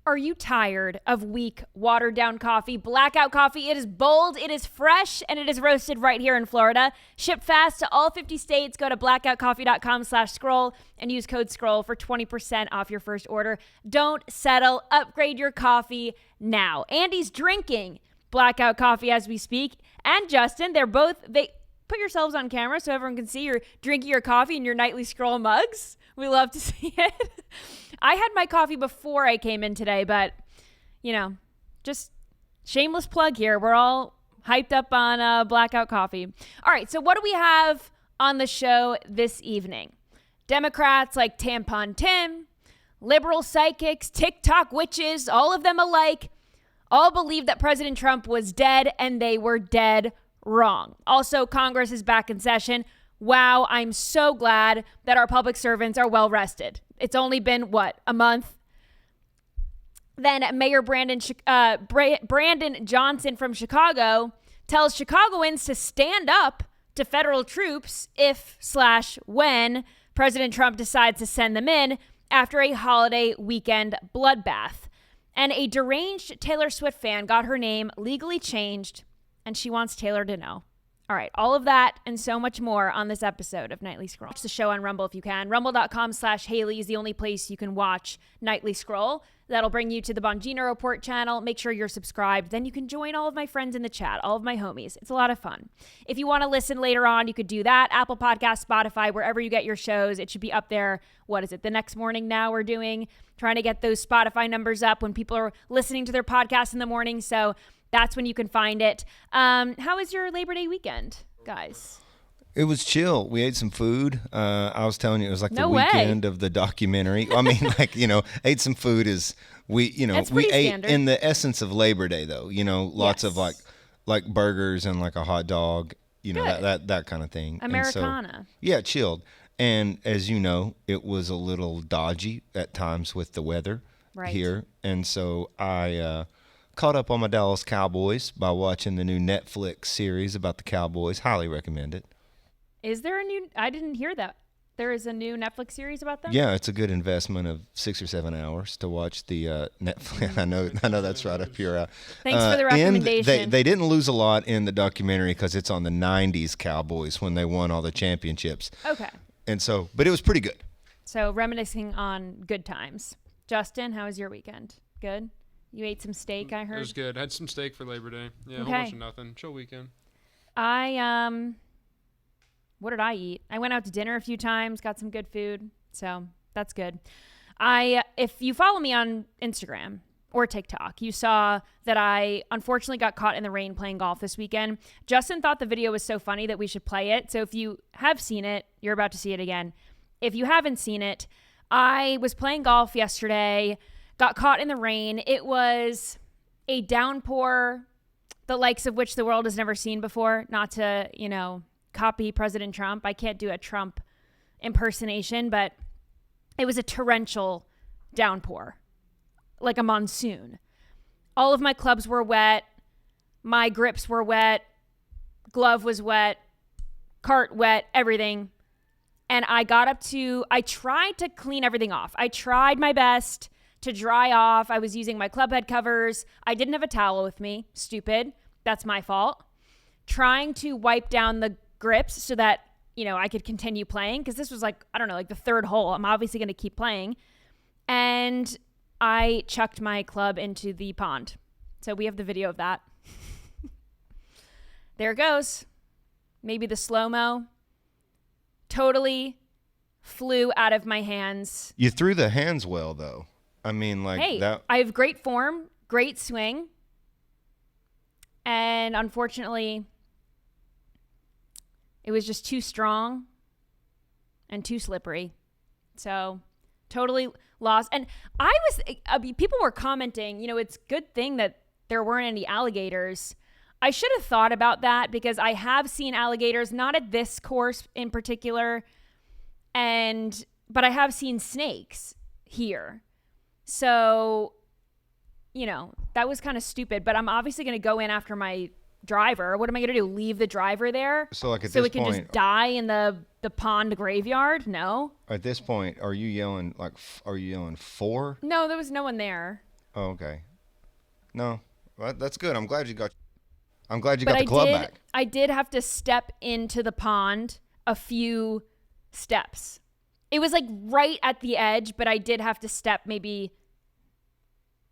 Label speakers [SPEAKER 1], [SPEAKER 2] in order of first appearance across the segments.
[SPEAKER 1] Are you tired of weak, watered-down coffee, blackout coffee? It is bold, it is fresh, and it is roasted right here in Florida. Shipped fast to all 50 states. Go to blackoutcoffee.com/scroll and use code SCROLL for 20% off your first order. Don't settle. Upgrade your coffee now. Andy's drinking blackout coffee as we speak. And Justin, they put yourselves on camera so everyone can see you're drinking your coffee in your nightly scroll mugs. We love to see it. I had my coffee before I came in today, but, just shameless plug here. We're all hyped up on blackout coffee. All right, so what do we have on the show this evening? Democrats like Tampon Tim, liberal psychics, TikTok witches, all of them alike, all believe that President Trump was dead, and they were dead wrong. Also, Congress is back in session. Wow, I'm so glad that our public servants are well rested. It's only been, a month? Then Mayor Brandon Johnson from Chicago tells Chicagoans to stand up to federal troops if/when President Trump decides to send them in after a holiday weekend bloodbath. And a deranged Taylor Swift fan got her name legally changed, and she wants Taylor to know. All right, all of that and so much more on this episode of Nightly Scroll. Watch the show on Rumble if you can. Rumble.com/Hayley is the only place you can watch Nightly Scroll. That'll bring you to the Bongino Report channel. Make sure you're subscribed. Then you can join all of my friends in the chat, all of my homies. It's a lot of fun. If you want to listen later on, you could do that. Apple Podcasts, Spotify, wherever you get your shows. It should be up there. What is it? The next morning now we're trying to get those Spotify numbers up when people are listening to their podcasts in the morning. So that's when you can find it. How was your Labor Day weekend, guys?
[SPEAKER 2] It was chill. We ate some food. I was telling you, it was like the weekend of the documentary. I mean, ate some food we ate
[SPEAKER 1] standard.
[SPEAKER 2] In the essence of Labor Day, though. Lots of like burgers and like a hot dog. That kind of thing.
[SPEAKER 1] Americana.
[SPEAKER 2] Chilled. And as you know, it was a little dodgy at times with the weather here, and so I caught up on my Dallas Cowboys by watching the new Netflix series about the Cowboys. Highly recommend it.
[SPEAKER 1] Is there I didn't hear that. There is a new Netflix series about them?
[SPEAKER 2] Yeah, it's a good investment of 6 or 7 hours to watch the Netflix. I know that's right up your
[SPEAKER 1] Thanks for the recommendation.
[SPEAKER 2] They didn't lose a lot in the documentary because it's on the 90s Cowboys when they won all the championships.
[SPEAKER 1] Okay.
[SPEAKER 2] And so, but it was pretty good.
[SPEAKER 1] So reminiscing on good times. Justin, how was your weekend? Good? You ate some steak, I heard?
[SPEAKER 3] It was good. Had some steak for Labor Day. Yeah,
[SPEAKER 1] okay.
[SPEAKER 3] A whole bunch of nothing. Chill weekend.
[SPEAKER 1] What did I eat? I went out to dinner a few times, got some good food. So that's good. If you follow me on Instagram or TikTok, you saw that I unfortunately got caught in the rain playing golf this weekend. Justin thought the video was so funny that we should play it. So if you have seen it, you're about to see it again. If you haven't seen it, I was playing golf yesterday, got caught in the rain. It was a downpour, the likes of which the world has never seen before. Not to, copy President Trump. I can't do a Trump impersonation, but it was a torrential downpour, like a monsoon. All of my clubs were wet. My grips were wet. Glove was wet. Cart wet. Everything. And I tried to clean everything off. I tried my best to dry off. I was using my club head covers. I didn't have a towel with me. Stupid. That's my fault. Trying to wipe down the grips so that, I could continue playing, because this was like the third hole. I'm obviously going to keep playing. And I chucked my club into the pond. So we have the video of that. There it goes. Maybe the slow-mo. Totally flew out of my hands.
[SPEAKER 2] You threw the hands well, though. I mean, that.
[SPEAKER 1] I have great form, great swing. And unfortunately, it was just too strong and too slippery. So totally lost. And people were commenting, it's a good thing that there weren't any alligators. I should have thought about that, because I have seen alligators, not at this course in particular, but I have seen snakes here. So, that was kind of stupid, but I'm obviously going to go in after my driver. What am I going to do? Leave the driver there?
[SPEAKER 2] So it
[SPEAKER 1] can just die in the pond graveyard? No.
[SPEAKER 2] At this point, are you yelling 4?
[SPEAKER 1] No, there was no one there.
[SPEAKER 2] Oh, okay. No, well, that's good. I'm glad you got
[SPEAKER 1] But
[SPEAKER 2] the club back.
[SPEAKER 1] I did have to step into the pond a few steps. It was like right at the edge, but I did have to step maybe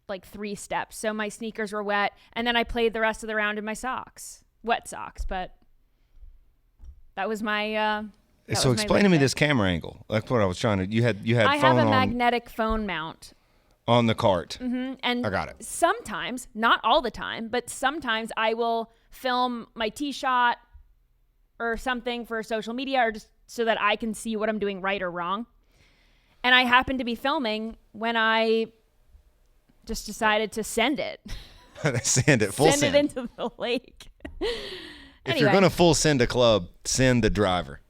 [SPEAKER 1] like 3 steps. So my sneakers were wet, and then I played the rest of the round in my socks, wet socks. But that was my.
[SPEAKER 2] So explain to me this camera angle. That's what I was trying to. You had
[SPEAKER 1] I
[SPEAKER 2] phone
[SPEAKER 1] have a
[SPEAKER 2] on
[SPEAKER 1] magnetic phone mount.
[SPEAKER 2] On the cart.
[SPEAKER 1] Mm-hmm. And
[SPEAKER 2] I got it.
[SPEAKER 1] Sometimes, not all the time, but sometimes I will film my tee shot or something for social media, or just so that I can see what I'm doing right or wrong. And I happened to be filming when I just decided to send it.
[SPEAKER 2] Send it
[SPEAKER 1] into the lake.
[SPEAKER 2] If you're going to full send a club, send the driver.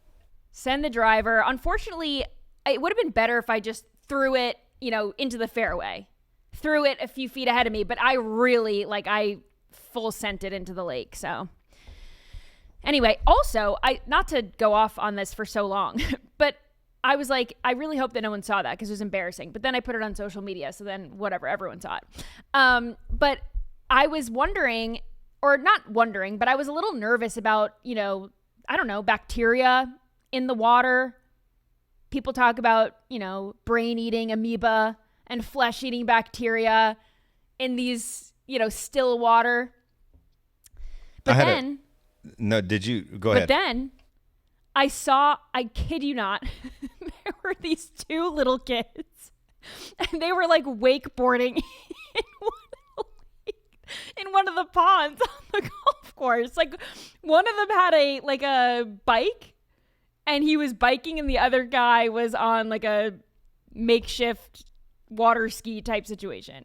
[SPEAKER 1] Send the driver. Unfortunately, it would have been better if I just threw it, into the fairway. Threw it a few feet ahead of me, but I really, I full sent it into the lake. So anyway, also, not to go off on this for so long, but I was like, I really hope that no one saw that because it was embarrassing. But then I put it on social media, so then whatever, everyone saw it. But I was wondering, or not wondering, but I was a little nervous about, I don't know, bacteria in the water. People talk about, brain-eating amoeba and flesh-eating bacteria in these, still water. But then...
[SPEAKER 2] No, did you? Go ahead.
[SPEAKER 1] But then I kid you not, there were these 2 little kids, and they were wakeboarding in one of the ponds on the golf course. One of them had a bike, and he was biking, and the other guy was on a makeshift water ski type situation.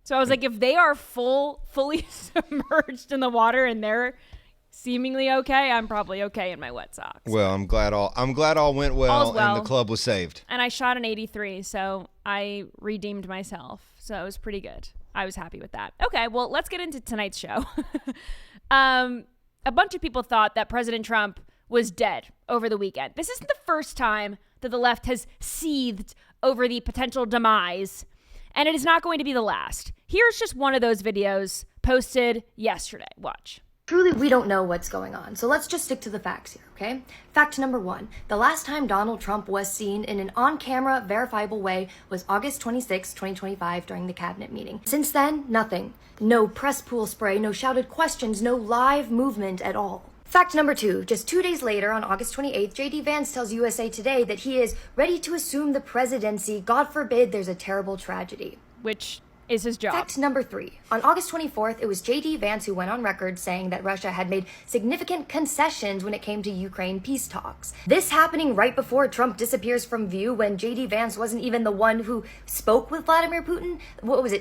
[SPEAKER 1] So I was like, if they are fully submerged in the water and they're seemingly okay, I'm probably okay in my wet socks.
[SPEAKER 2] Well, I'm glad all went well, and the club was saved.
[SPEAKER 1] And I shot an 83, so I redeemed myself. So it was pretty good. I was happy with that. Okay, well, let's get into tonight's show. A bunch of people thought that President Trump was dead over the weekend. This isn't the first time that the left has seethed over the potential demise, and it is not going to be the last. Here's just one of those videos posted yesterday. Watch.
[SPEAKER 4] Truly, we don't know what's going on, so let's just stick to the facts here, okay? Fact number 1, the last time Donald Trump was seen in an on-camera, verifiable way was August 26, 2025, during the cabinet meeting. Since then, nothing. No press pool spray, no shouted questions, no live movement at all. Fact number 2, just 2 days later, on August 28th, J.D. Vance tells USA Today that he is ready to assume the presidency. God forbid there's a terrible tragedy.
[SPEAKER 1] Which is his job.
[SPEAKER 4] Fact number 3. On August 24th, it was J.D. Vance who went on record saying that Russia had made significant concessions when it came to Ukraine peace talks. This happening right before Trump disappears from view, when J.D. Vance wasn't even the one who spoke with Vladimir Putin,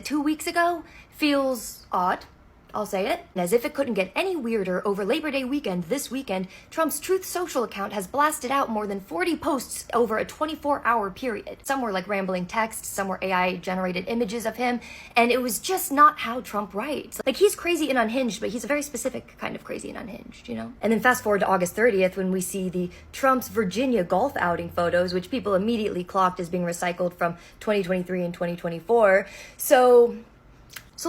[SPEAKER 4] 2 weeks ago, feels odd. I'll say it. As if it couldn't get any weirder, over Labor Day weekend this weekend, Trump's Truth Social account has blasted out more than 40 posts over a 24-hour period. Some were rambling texts, some were AI-generated images of him, and it was just not how Trump writes. He's crazy and unhinged, but he's a very specific kind of crazy and unhinged, And then fast forward to August 30th, when we see the Trump's Virginia golf outing photos, which people immediately clocked as being recycled from 2023 and 2024. So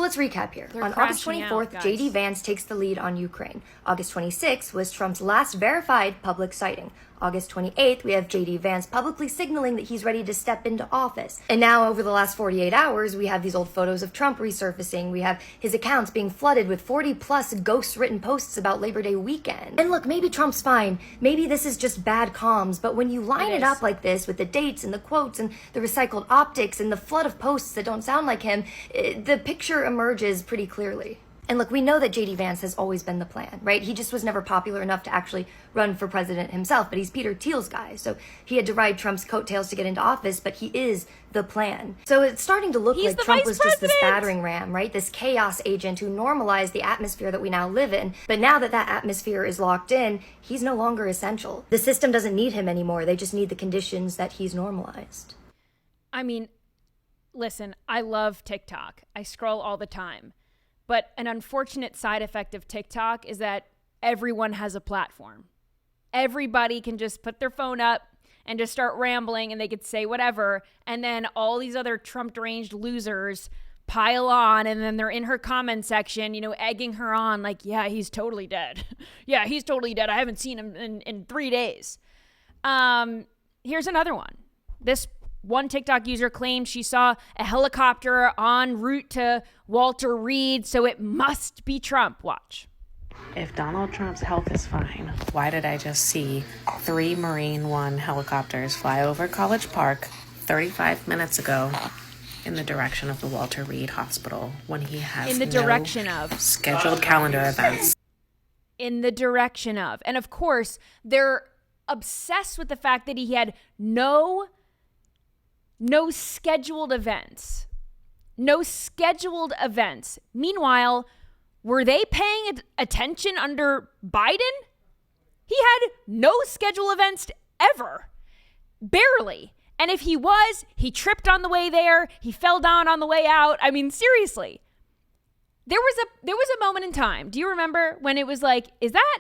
[SPEAKER 4] let's recap here. On August 24th, J.D. Vance takes the lead on Ukraine. August 26th was Trump's last verified public sighting. August 28th, we have J.D. Vance publicly signaling that he's ready to step into office. And now, over the last 48 hours, we have these old photos of Trump resurfacing. We have his accounts being flooded with 40-plus ghost-written posts about Labor Day weekend. And look, maybe Trump's fine. Maybe this is just bad comms. But when you line it up like this, with the dates and the quotes and the recycled optics and the flood of posts that don't sound like him, the picture emerges pretty clearly. And look, we know that J.D. Vance has always been the plan, right? He just was never popular enough to actually run for president himself, but he's Peter Thiel's guy. So he had to ride Trump's coattails to get into office, but he is the plan. So it's starting to look like Trump was just this battering ram, right? This chaos agent who normalized the atmosphere that we now live in. But now that that atmosphere is locked in, he's no longer essential. The system doesn't need him anymore. They just need the conditions that he's normalized.
[SPEAKER 1] I mean, listen, I love TikTok. I scroll all the time. But an unfortunate side effect of TikTok is that everyone has a platform. Everybody can just put their phone up and just start rambling, and they could say whatever. And then all these other Trump deranged losers pile on, and then they're in her comment section, egging her on like, yeah, he's totally dead. Yeah, he's totally dead. I haven't seen him in 3 days. Here's another one. This one TikTok user claimed she saw a helicopter en route to Walter Reed, so it must be Trump. Watch.
[SPEAKER 5] If Donald Trump's health is fine, why did I just see 3 Marine One helicopters fly over College Park 35 minutes ago in the direction of the Walter Reed Hospital when he has
[SPEAKER 1] in the direction of
[SPEAKER 5] scheduled calendar events?
[SPEAKER 1] In the direction of. And of course, they're obsessed with the fact that he had no scheduled events. No scheduled events. Meanwhile, were they paying attention under Biden? He had no scheduled events ever. Barely. And if he was, he tripped on the way there. He fell down on the way out. I mean, seriously. There was a moment in time. Do you remember when it was like, is that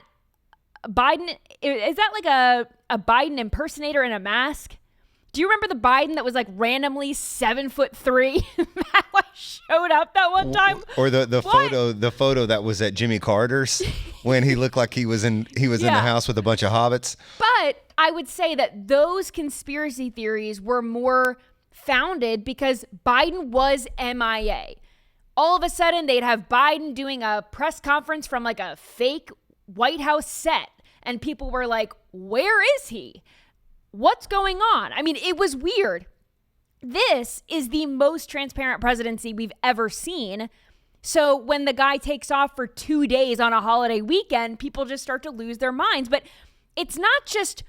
[SPEAKER 1] Biden? Is that like a Biden impersonator in a mask? Do you remember the Biden that was like randomly 7'3" that showed up that one time?
[SPEAKER 2] Or the photo that was at Jimmy Carter's when he looked like he was in the house with a bunch of hobbits.
[SPEAKER 1] But I would say that those conspiracy theories were more founded because Biden was MIA. All of a sudden, they'd have Biden doing a press conference from like a fake White House set. And people were like, where is he? What's going on? I mean, it was weird. This is the most transparent presidency we've ever seen. So when the guy takes off for 2 days on a holiday weekend, people just start to lose their minds. But it's not just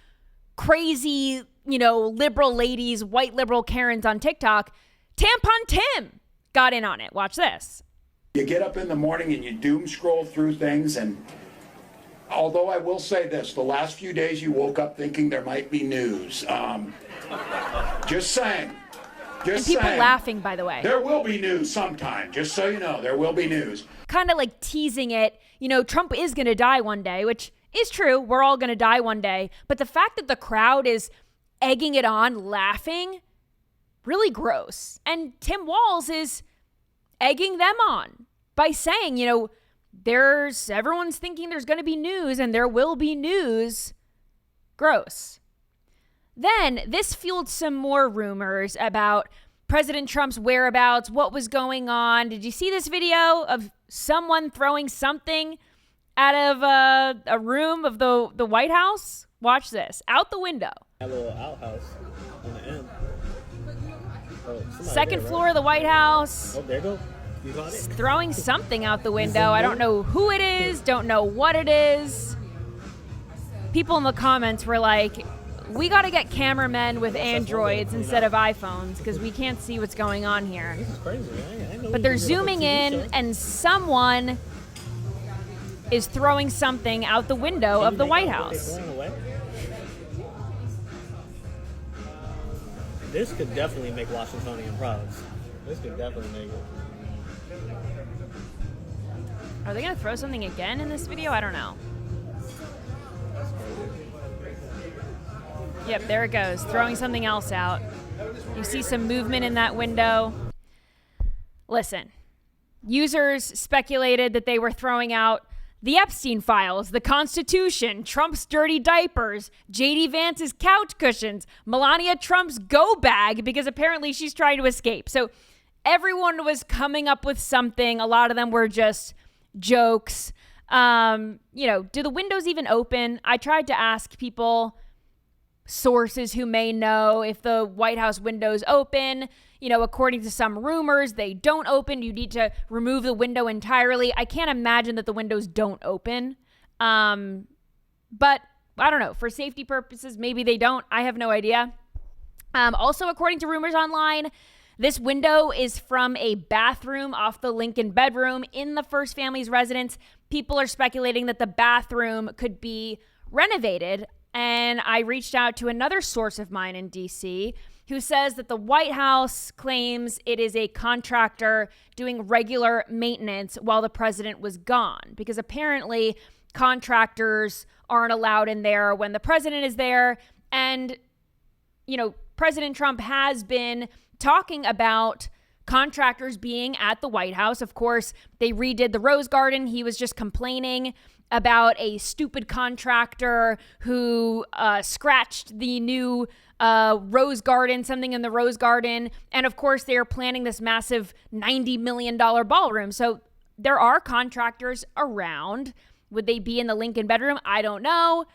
[SPEAKER 1] crazy, liberal ladies, white liberal Karens on TikTok. Tampon Tim got in on it. Watch this.
[SPEAKER 6] You get up in the morning and you doom scroll through things, and although I will say this, the last few days you woke up thinking there might be news. Just saying.
[SPEAKER 1] And people laughing, by the way.
[SPEAKER 6] There will be news sometime, just so you know. There will be news.
[SPEAKER 1] Kind of like teasing it. Trump is going to die one day, which is true. We're all going to die one day. But the fact that the crowd is egging it on, laughing, really gross. And Tim Walz is egging them on by saying, everyone's thinking there's going to be news and there will be news. Gross. Then this fueled some more rumors about President Trump's whereabouts, what was going on. Did you see this video of someone throwing something out of a room of the White House? Watch this. Out the window.
[SPEAKER 7] A little outhouse on the end.
[SPEAKER 1] Second floor of the White House.
[SPEAKER 7] Oh, there you go. You got it.
[SPEAKER 1] Throwing something out the window. I don't know who it is. Don't know what it is. People in the comments were like, we got to get cameramen with Androids instead of iPhones because we can't see what's going on here.
[SPEAKER 7] This is crazy. I know.
[SPEAKER 1] But they're zooming in and someone is throwing something out the window of the White House.
[SPEAKER 7] This could definitely make Washingtonian proud. This could definitely make it.
[SPEAKER 1] Are they going to throw something again in this video? I don't know. Yep, there it goes. Throwing something else out. You see some movement in that window. Listen, users speculated that they were throwing out the Epstein files, the Constitution, Trump's dirty diapers, J.D. Vance's couch cushions, Melania Trump's go bag, because apparently she's trying to escape. So everyone was coming up with something. A lot of them were just jokes. Do the windows even open? I tried to ask people, sources who may know, if the White House windows open. According to some rumors, they don't open. You need to remove the window entirely. I can't imagine that the windows don't open. But I don't know. For safety purposes, maybe they don't. I have no idea. Also, according to rumors online, this window is from a bathroom off the Lincoln bedroom in the first family's residence. People are speculating that the bathroom could be renovated. And I reached out to another source of mine in D.C. who says that the White House claims it is a contractor doing regular maintenance while the president was gone, because apparently contractors aren't allowed in there when the president is there. And, President Trump has been talking about contractors being at the White House. Of course, they redid the Rose Garden. He was just complaining about a stupid contractor who scratched the new Rose Garden, something in the Rose Garden. And of course, they are planning this massive $90 million ballroom. So there are contractors around. Would they be in the Lincoln bedroom? I don't know.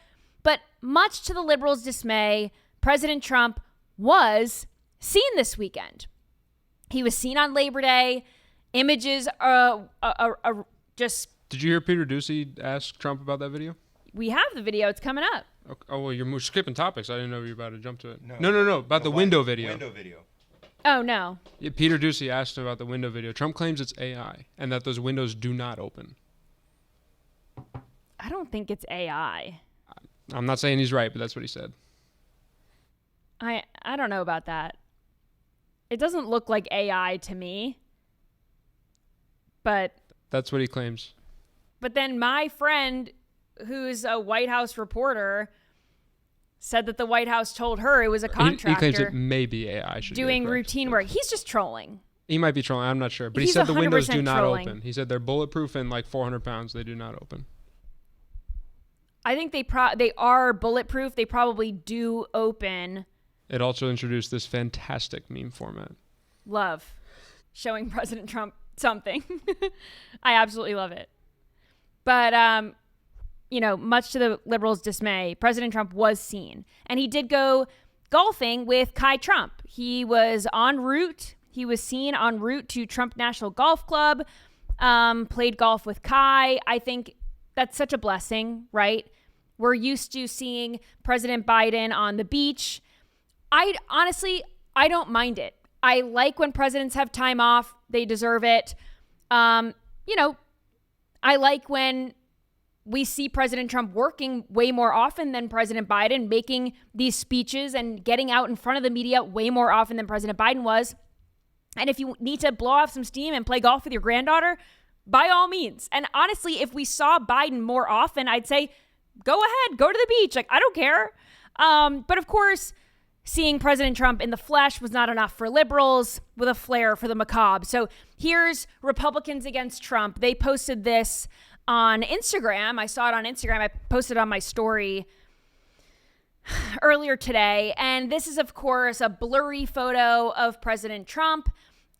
[SPEAKER 1] But much to the liberals' dismay, President Trump was seen this weekend. He was seen on Labor Day. Images are just...
[SPEAKER 3] Did you hear Peter Doocy ask Trump about that video?
[SPEAKER 1] We have the video. It's coming up.
[SPEAKER 3] Okay. Oh, well, you're skipping topics. I didn't know you were about to jump to it. No. About the window video.
[SPEAKER 2] Window video.
[SPEAKER 1] Oh, no.
[SPEAKER 3] Yeah, Peter Doocy asked him about the window video. Trump claims it's AI and that those windows do not open.
[SPEAKER 1] I don't think it's AI.
[SPEAKER 3] I'm not saying he's right, but that's what he said.
[SPEAKER 1] I don't know about that. It doesn't look like AI to me. But
[SPEAKER 3] that's what he claims.
[SPEAKER 1] But then my friend, who's a White House reporter, said that the White House told her it was a contractor.
[SPEAKER 3] He claims it may be AI.
[SPEAKER 1] Doing routine work. He's just trolling.
[SPEAKER 3] He might be trolling. I'm not sure. But he said the windows do not open. He said they're bulletproof and like 400 pounds. They do not open.
[SPEAKER 1] I think they are bulletproof. They probably do open.
[SPEAKER 3] It also introduced this fantastic meme format.
[SPEAKER 1] Love. Showing President Trump something. I absolutely love it. But, much to the liberals' dismay, President Trump was seen. And he did go golfing with Kai Trump. He was en route. He was seen en route to Trump National Golf Club, played golf with Kai. I think that's such a blessing, right? We're used to seeing President Biden on the beach. I don't mind it. I like when presidents have time off. They deserve it. I like when we see President Trump working way more often than President Biden, making these speeches and getting out in front of the media way more often than President Biden was. And if you need to blow off some steam and play golf with your granddaughter, by all means. And honestly, if we saw Biden more often, I'd say, go ahead, go to the beach. Like, I don't care. But of course, seeing President Trump in the flesh was not enough for liberals with a flair for the macabre. So here's Republicans against Trump. They posted this on Instagram. I saw it on Instagram. I posted it on my story earlier today. And this is, of course, a blurry photo of President Trump.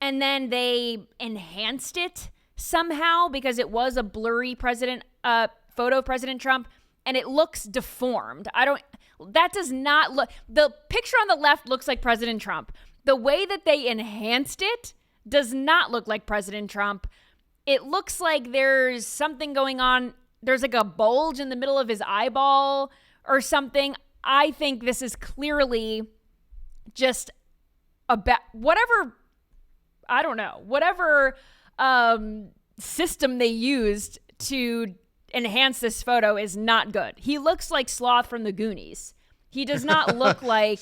[SPEAKER 1] And then they enhanced it somehow because it was a blurry photo of President Trump. And it looks deformed. That does not look, the picture on the left looks like President Trump. The way that they enhanced it does not look like President Trump. It looks like there's something going on. There's like a bulge in the middle of his eyeball or something. I think this is clearly just whatever system they used to enhance this photo is not good. He looks like Sloth from the Goonies. He does not look like...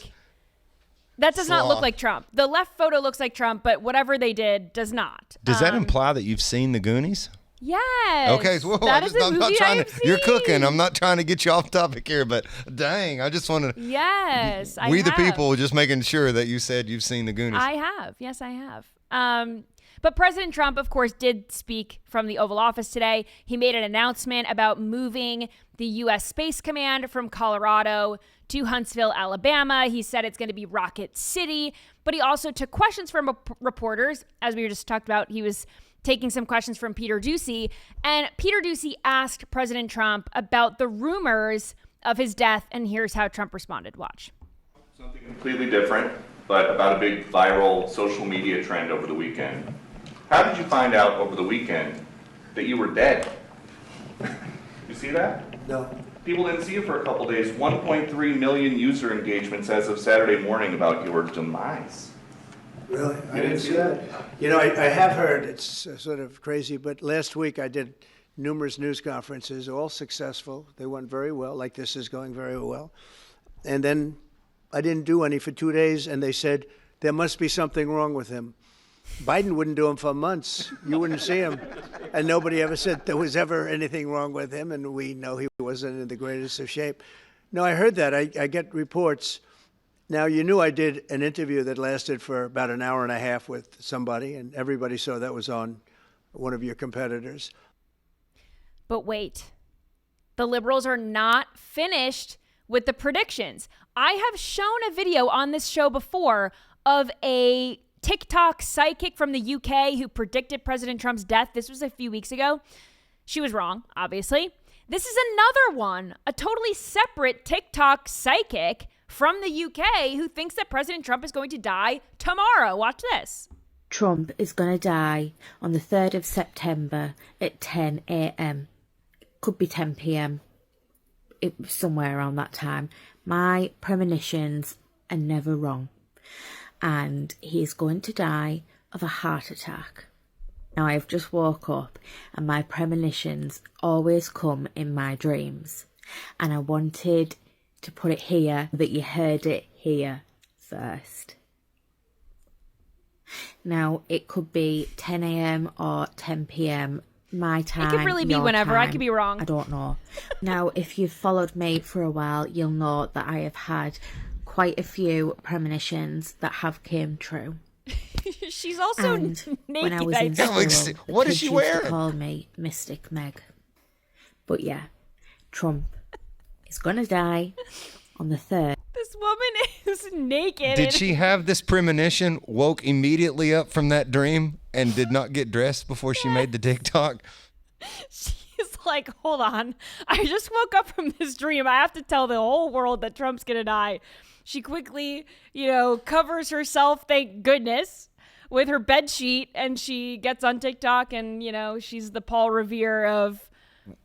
[SPEAKER 1] That does not look like Trump. The left photo looks like Trump, but whatever they did does not.
[SPEAKER 2] Does that imply that you've seen the Goonies?
[SPEAKER 1] Yes.
[SPEAKER 2] Okay, well, I'm not trying to... You're cooking. I'm not trying to get you off topic here, but dang, I just want to...
[SPEAKER 1] Yes, I have.
[SPEAKER 2] We the people, just making sure that you said you've seen the Goonies.
[SPEAKER 1] I have. Yes, I have. But President Trump, of course, did speak from the Oval Office today. He made an announcement about moving the U.S. Space Command from Colorado to Huntsville, Alabama. He said it's going to be Rocket City, but he also took questions from reporters. As we were just talked about, he was taking some questions from Peter Doocy, and Peter Doocy asked President Trump about the rumors of his death, and here's how Trump responded. Watch.
[SPEAKER 8] Something completely different, but about a big viral social media trend over the weekend. How did you find out over the weekend that you were dead? You see that?
[SPEAKER 9] No.
[SPEAKER 8] People didn't see you for a couple days. 1.3 million user engagements as of Saturday morning about your demise.
[SPEAKER 9] Really? I didn't see that. You know, I have heard, it's sort of crazy, but last week I did numerous news conferences, all successful. They went very well, like this is going very well. And then I didn't do any for 2 days, and they said, there must be something wrong with him. Biden wouldn't do them for months. You wouldn't see him. And nobody ever said there was ever anything wrong with him, and we know he wasn't in the greatest of shape. No, I heard that. I get reports. Now, you knew I did an interview that lasted for about an hour and a half with somebody, and everybody saw that was on one of your competitors.
[SPEAKER 1] But wait, the liberals are not finished with the predictions. I have shown a video on this show before of a TikTok psychic from the UK who predicted President Trump's death. This was a few weeks ago. She was wrong, obviously. This is another one, a totally separate TikTok psychic from the UK who thinks that President Trump is going to die tomorrow. Watch this.
[SPEAKER 10] Trump is going to die on the 3rd of September at 10 a.m. Could be 10 p.m. It was somewhere around that time. My premonitions are never wrong. And he's going to die of a heart attack. Now, I've just woke up and my premonitions always come in my dreams. And I wanted to put it here that you heard it here first. Now, it could be 10 a.m. or 10 p.m. my time.
[SPEAKER 1] It could really be whenever.
[SPEAKER 10] Time.
[SPEAKER 1] I could be wrong.
[SPEAKER 10] I don't know. Now, if you've followed me for a while, you'll know that I have had quite a few premonitions that have came true.
[SPEAKER 1] She's also
[SPEAKER 10] and
[SPEAKER 1] naked.
[SPEAKER 10] When I was in school,
[SPEAKER 2] what is she wearing?
[SPEAKER 10] Used to call me Mystic Meg. But yeah, Trump is gonna die on the 3rd.
[SPEAKER 1] This woman is naked.
[SPEAKER 2] Did she have this premonition, woke immediately up from that dream, and did not get dressed before she made the TikTok?
[SPEAKER 1] She's like, hold on. I just woke up from this dream. I have to tell the whole world that Trump's going to die. She quickly, covers herself, thank goodness, with her bed sheet, and she gets on TikTok, and, she's the Paul Revere of...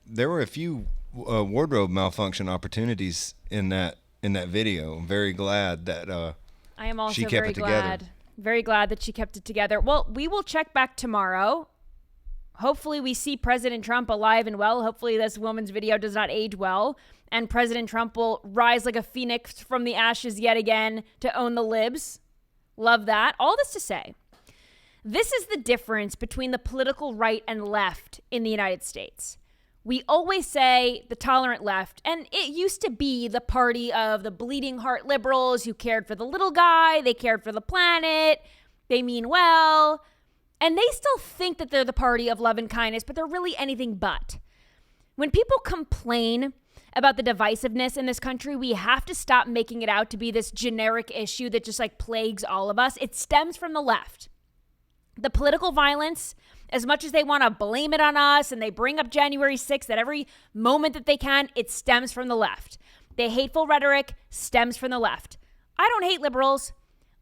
[SPEAKER 2] There were a few wardrobe malfunction opportunities in that video. I'm very glad that
[SPEAKER 1] I am also
[SPEAKER 2] she kept
[SPEAKER 1] very
[SPEAKER 2] it
[SPEAKER 1] glad.
[SPEAKER 2] together.
[SPEAKER 1] Very glad that she kept it together. Well, we will check back tomorrow. Hopefully we see President Trump alive and well. Hopefully this woman's video does not age well. And President Trump will rise like a phoenix from the ashes yet again to own the libs. Love that. All this to say, this is the difference between the political right and left in the United States. We always say the tolerant left, and it used to be the party of the bleeding heart liberals who cared for the little guy, they cared for the planet, they mean well, and they still think that they're the party of love and kindness, but they're really anything but. When people complain about the divisiveness in this country, we have to stop making it out to be this generic issue that just plagues all of us. It stems from the left. The political violence, as much as they want to blame it on us and they bring up January 6th at every moment that they can, it stems from the left. The hateful rhetoric stems from the left. I don't hate liberals.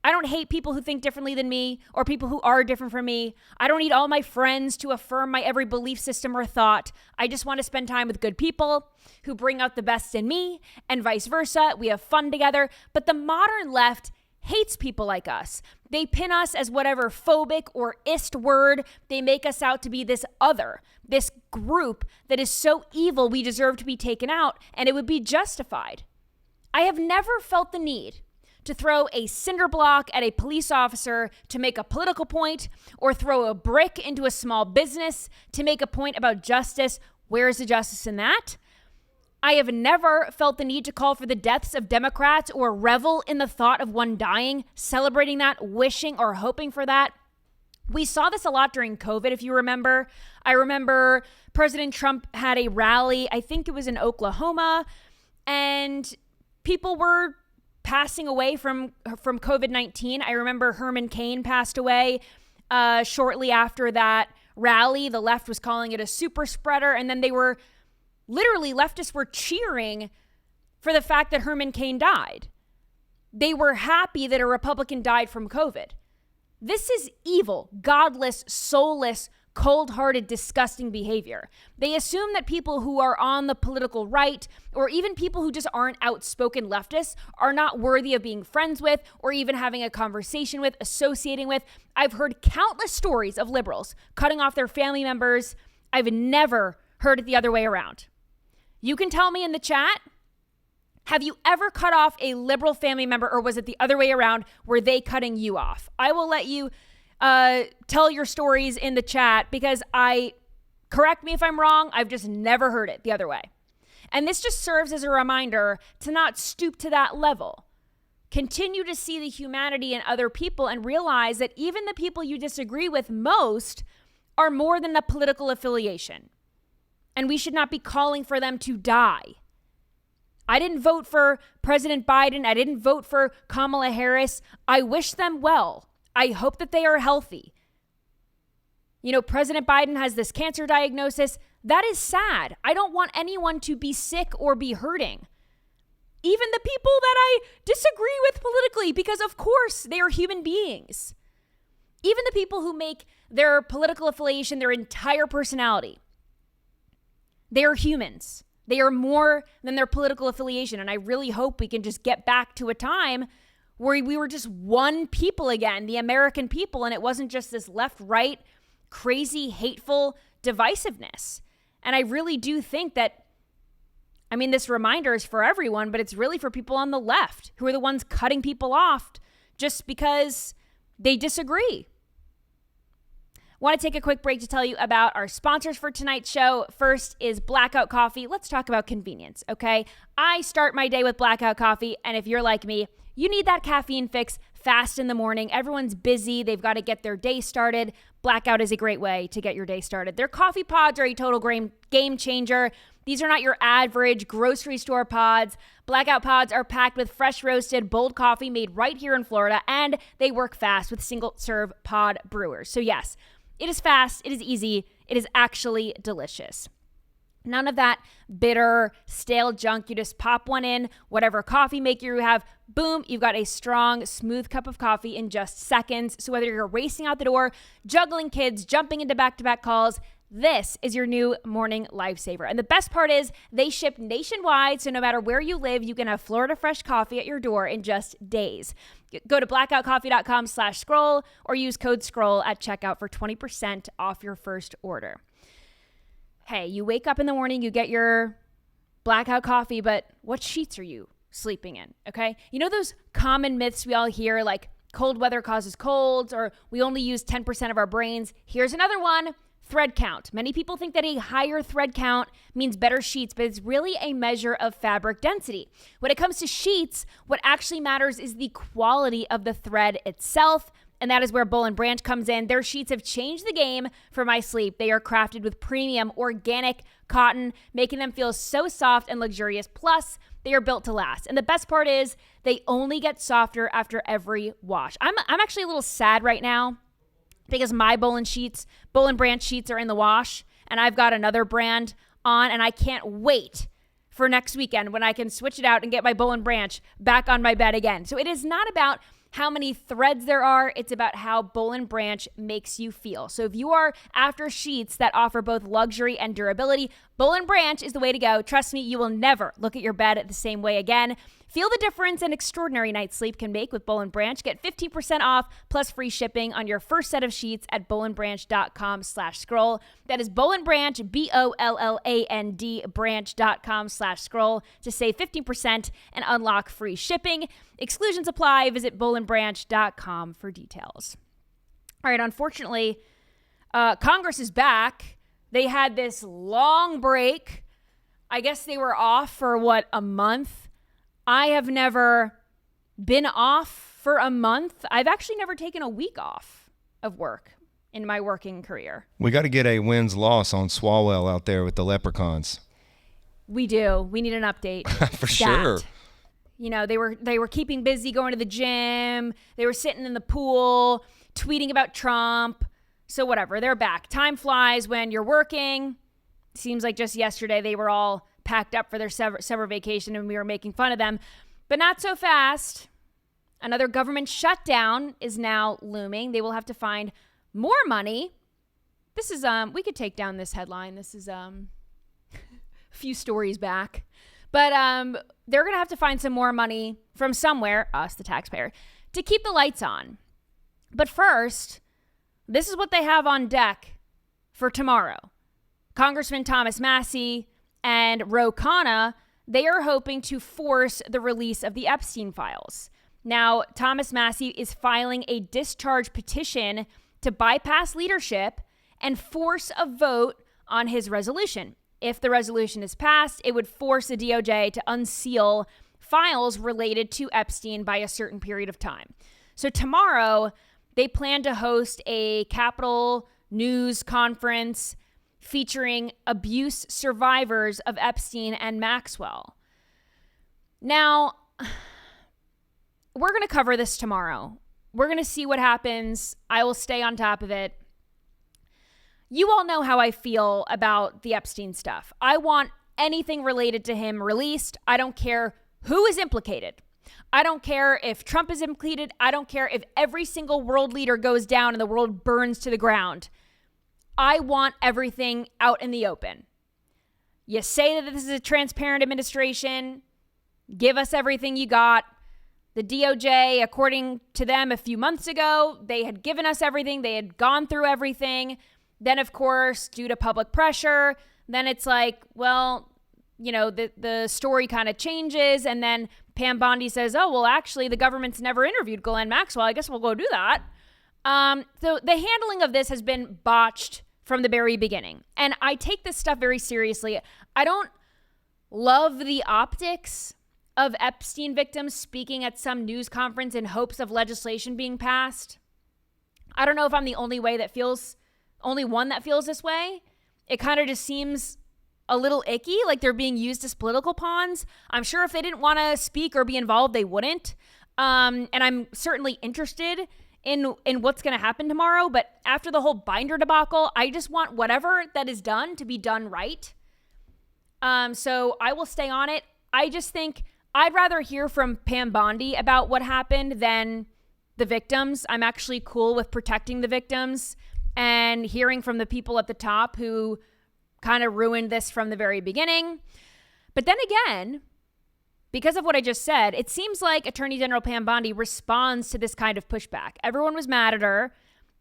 [SPEAKER 1] I don't hate people who think differently than me or people who are different from me. I don't need all my friends to affirm my every belief system or thought. I just want to spend time with good people who bring out the best in me and vice versa. We have fun together. But the modern left hates people like us. They pin us as whatever phobic or ist word. They make us out to be this other, this group that is so evil we deserve to be taken out, and it would be justified. I have never felt the need to throw a cinder block at a police officer to make a political point or throw a brick into a small business to make a point about justice. Where is the justice in that? I have never felt the need to call for the deaths of Democrats or revel in the thought of one dying, celebrating that, wishing or hoping for that. We saw this a lot during COVID, if you remember. I remember President Trump had a rally, I think it was in Oklahoma, and people were passing away from COVID-19. I remember Herman Cain passed away shortly after that rally. The left was calling it a super spreader, and then leftists were cheering for the fact that Herman Cain died. They were happy that a Republican died from COVID. This is evil, godless, soulless, cold-hearted, disgusting behavior. They assume that people who are on the political right, or even people who just aren't outspoken leftists, are not worthy of being friends with, or even having a conversation with, associating with. I've heard countless stories of liberals cutting off their family members. I've never heard it the other way around. You can tell me in the chat, have you ever cut off a liberal family member, or was it the other way around? Were they cutting you off? I will let you tell your stories in the chat, because correct me if I'm wrong, I've just never heard it the other way. And this just serves as a reminder to not stoop to that level. continue to see the humanity in other people and realize that even the people you disagree with most are more than a political affiliation. And we should not be calling for them to die. I didn't vote for President Biden. I didn't vote for Kamala Harris. I wish them well. I hope that they are healthy. You know, President Biden has this cancer diagnosis. That is sad. I don't want anyone to be sick or be hurting. Even the people that I disagree with politically, because of course they are human beings. Even the people who make their political affiliation their entire personality. They are humans. They are more than their political affiliation. And I really hope we can just get back to a time where we were just one people again, the American people, and it wasn't just this left-right, crazy, hateful divisiveness. And I really do think that, I mean, this reminder is for everyone, but it's really for people on the left who are the ones cutting people off just because they disagree. Want to take a quick break to tell you about our sponsors for tonight's show. First is Blackout Coffee. Let's talk about convenience, okay? I start my day with Blackout Coffee, and if you're like me, you need that caffeine fix fast in the morning. Everyone's busy. They've got to get their day started. Blackout is a great way to get your day started. Their coffee pods are a total game changer. These are not your average grocery store pods. Blackout pods are packed with fresh roasted, bold coffee made right here in Florida, and they work fast with single-serve pod brewers. So yes, it is fast, it is easy, it is actually delicious. None of that bitter, stale junk. You just pop one in, whatever coffee maker you have, boom, you've got a strong, smooth cup of coffee in just seconds. So whether you're racing out the door, juggling kids, jumping into back-to-back calls, this is your new morning lifesaver. And the best part is they ship nationwide, so no matter where you live, you can have Florida fresh coffee at your door in just days. Go to blackoutcoffee.com/scroll or use code SCROLL at checkout for 20% off your first order. Hey, you wake up in the morning, you get your Blackout coffee, but what sheets are you sleeping in, okay? You know those common myths we all hear, like cold weather causes colds, or we only use 10% of our brains? Here's another one. Thread count. Many people think that a higher thread count means better sheets, but it's really a measure of fabric density. When it comes to sheets, what actually matters is the quality of the thread itself, and that is where Boll & Branch comes in. Their sheets have changed the game for my sleep. They are crafted with premium organic cotton, making them feel so soft and luxurious. Plus, they are built to last. And the best part is they only get softer after every wash. I'm actually a little sad right now because my Boll & Branch sheets are in the wash, and I've got another brand on, and I can't wait for next weekend when I can switch it out and get my Boll & Branch back on my bed again. So it is not about how many threads there are, it's about how Boll & Branch makes you feel. So if you are after sheets that offer both luxury and durability, Boll & Branch is the way to go. Trust me, you will never look at your bed the same way again. Feel the difference an extraordinary night's sleep can make with Boll & Branch. Get 15% off plus free shipping on your first set of sheets at bollandbranch.com/scroll. That is Boll & Branch, BOLLAND branch.com/scroll to save 15% and unlock free shipping. Exclusions apply. Visit bollandbranch.com for details. All right, unfortunately, Congress is back. They had this long break. I guess they were off for, a month? I have never been off for a month. I've actually never taken a week off of work in my working career.
[SPEAKER 2] We got to get a wins-loss on Swalwell out there with the leprechauns.
[SPEAKER 1] We do. We need an update.
[SPEAKER 2] For sure.
[SPEAKER 1] You know, they were keeping busy, going to the gym. They were sitting in the pool, tweeting about Trump. So whatever, they're back. Time flies when you're working. Seems like just yesterday they were all packed up for their summer vacation and we were making fun of them. But not so fast. Another government shutdown is now looming. They will have to find more money. This is, we could take down this headline. This is a few stories back. But they're going to have to find some more money from somewhere, us, the taxpayer, to keep the lights on. But first, this is what they have on deck for tomorrow. Congressman Thomas Massie and Ro Khanna, they are hoping to force the release of the Epstein files. Now, Thomas Massie is filing a discharge petition to bypass leadership and force a vote on his resolution. If the resolution is passed, it would force the DOJ to unseal files related to Epstein by a certain period of time. So tomorrow, they plan to host a Capitol News conference featuring abuse survivors of Epstein and Maxwell. Now, we're going to cover this tomorrow. We're going to see what happens. I will stay on top of it. You all know how I feel about the Epstein stuff. I want anything related to him released. I don't care who is implicated. I don't care if Trump is implicated. I don't care if every single world leader goes down and the world burns to the ground. I want everything out in the open. You say that this is a transparent administration. Give us everything you got. The DOJ, according to them a few months ago, they had given us everything. They had gone through everything. Then, of course, due to public pressure, then it's like, well, you know, the story kind of changes. And then Pam Bondi says, oh, well, actually, the government's never interviewed Ghislaine Maxwell. I guess we'll go do that. So the handling of this has been botched from the very beginning. And I take this stuff very seriously. I don't love the optics of Epstein victims speaking at some news conference in hopes of legislation being passed. I don't know if I'm the only one that feels this way. It kind of just seems a little icky, like they're being used as political pawns. I'm sure if they didn't want to speak or be involved, they wouldn't. And I'm certainly interested in what's going to happen tomorrow. But after the whole binder debacle, I just want whatever that is done to be done right. So I will stay on it. I just think I'd rather hear from Pam Bondi about what happened than the victims. I'm actually cool with protecting the victims and hearing from the people at the top who kind of ruined this from the very beginning. But then again, because of what I just said, it seems like Attorney General Pam Bondi responds to this kind of pushback. Everyone was mad at her.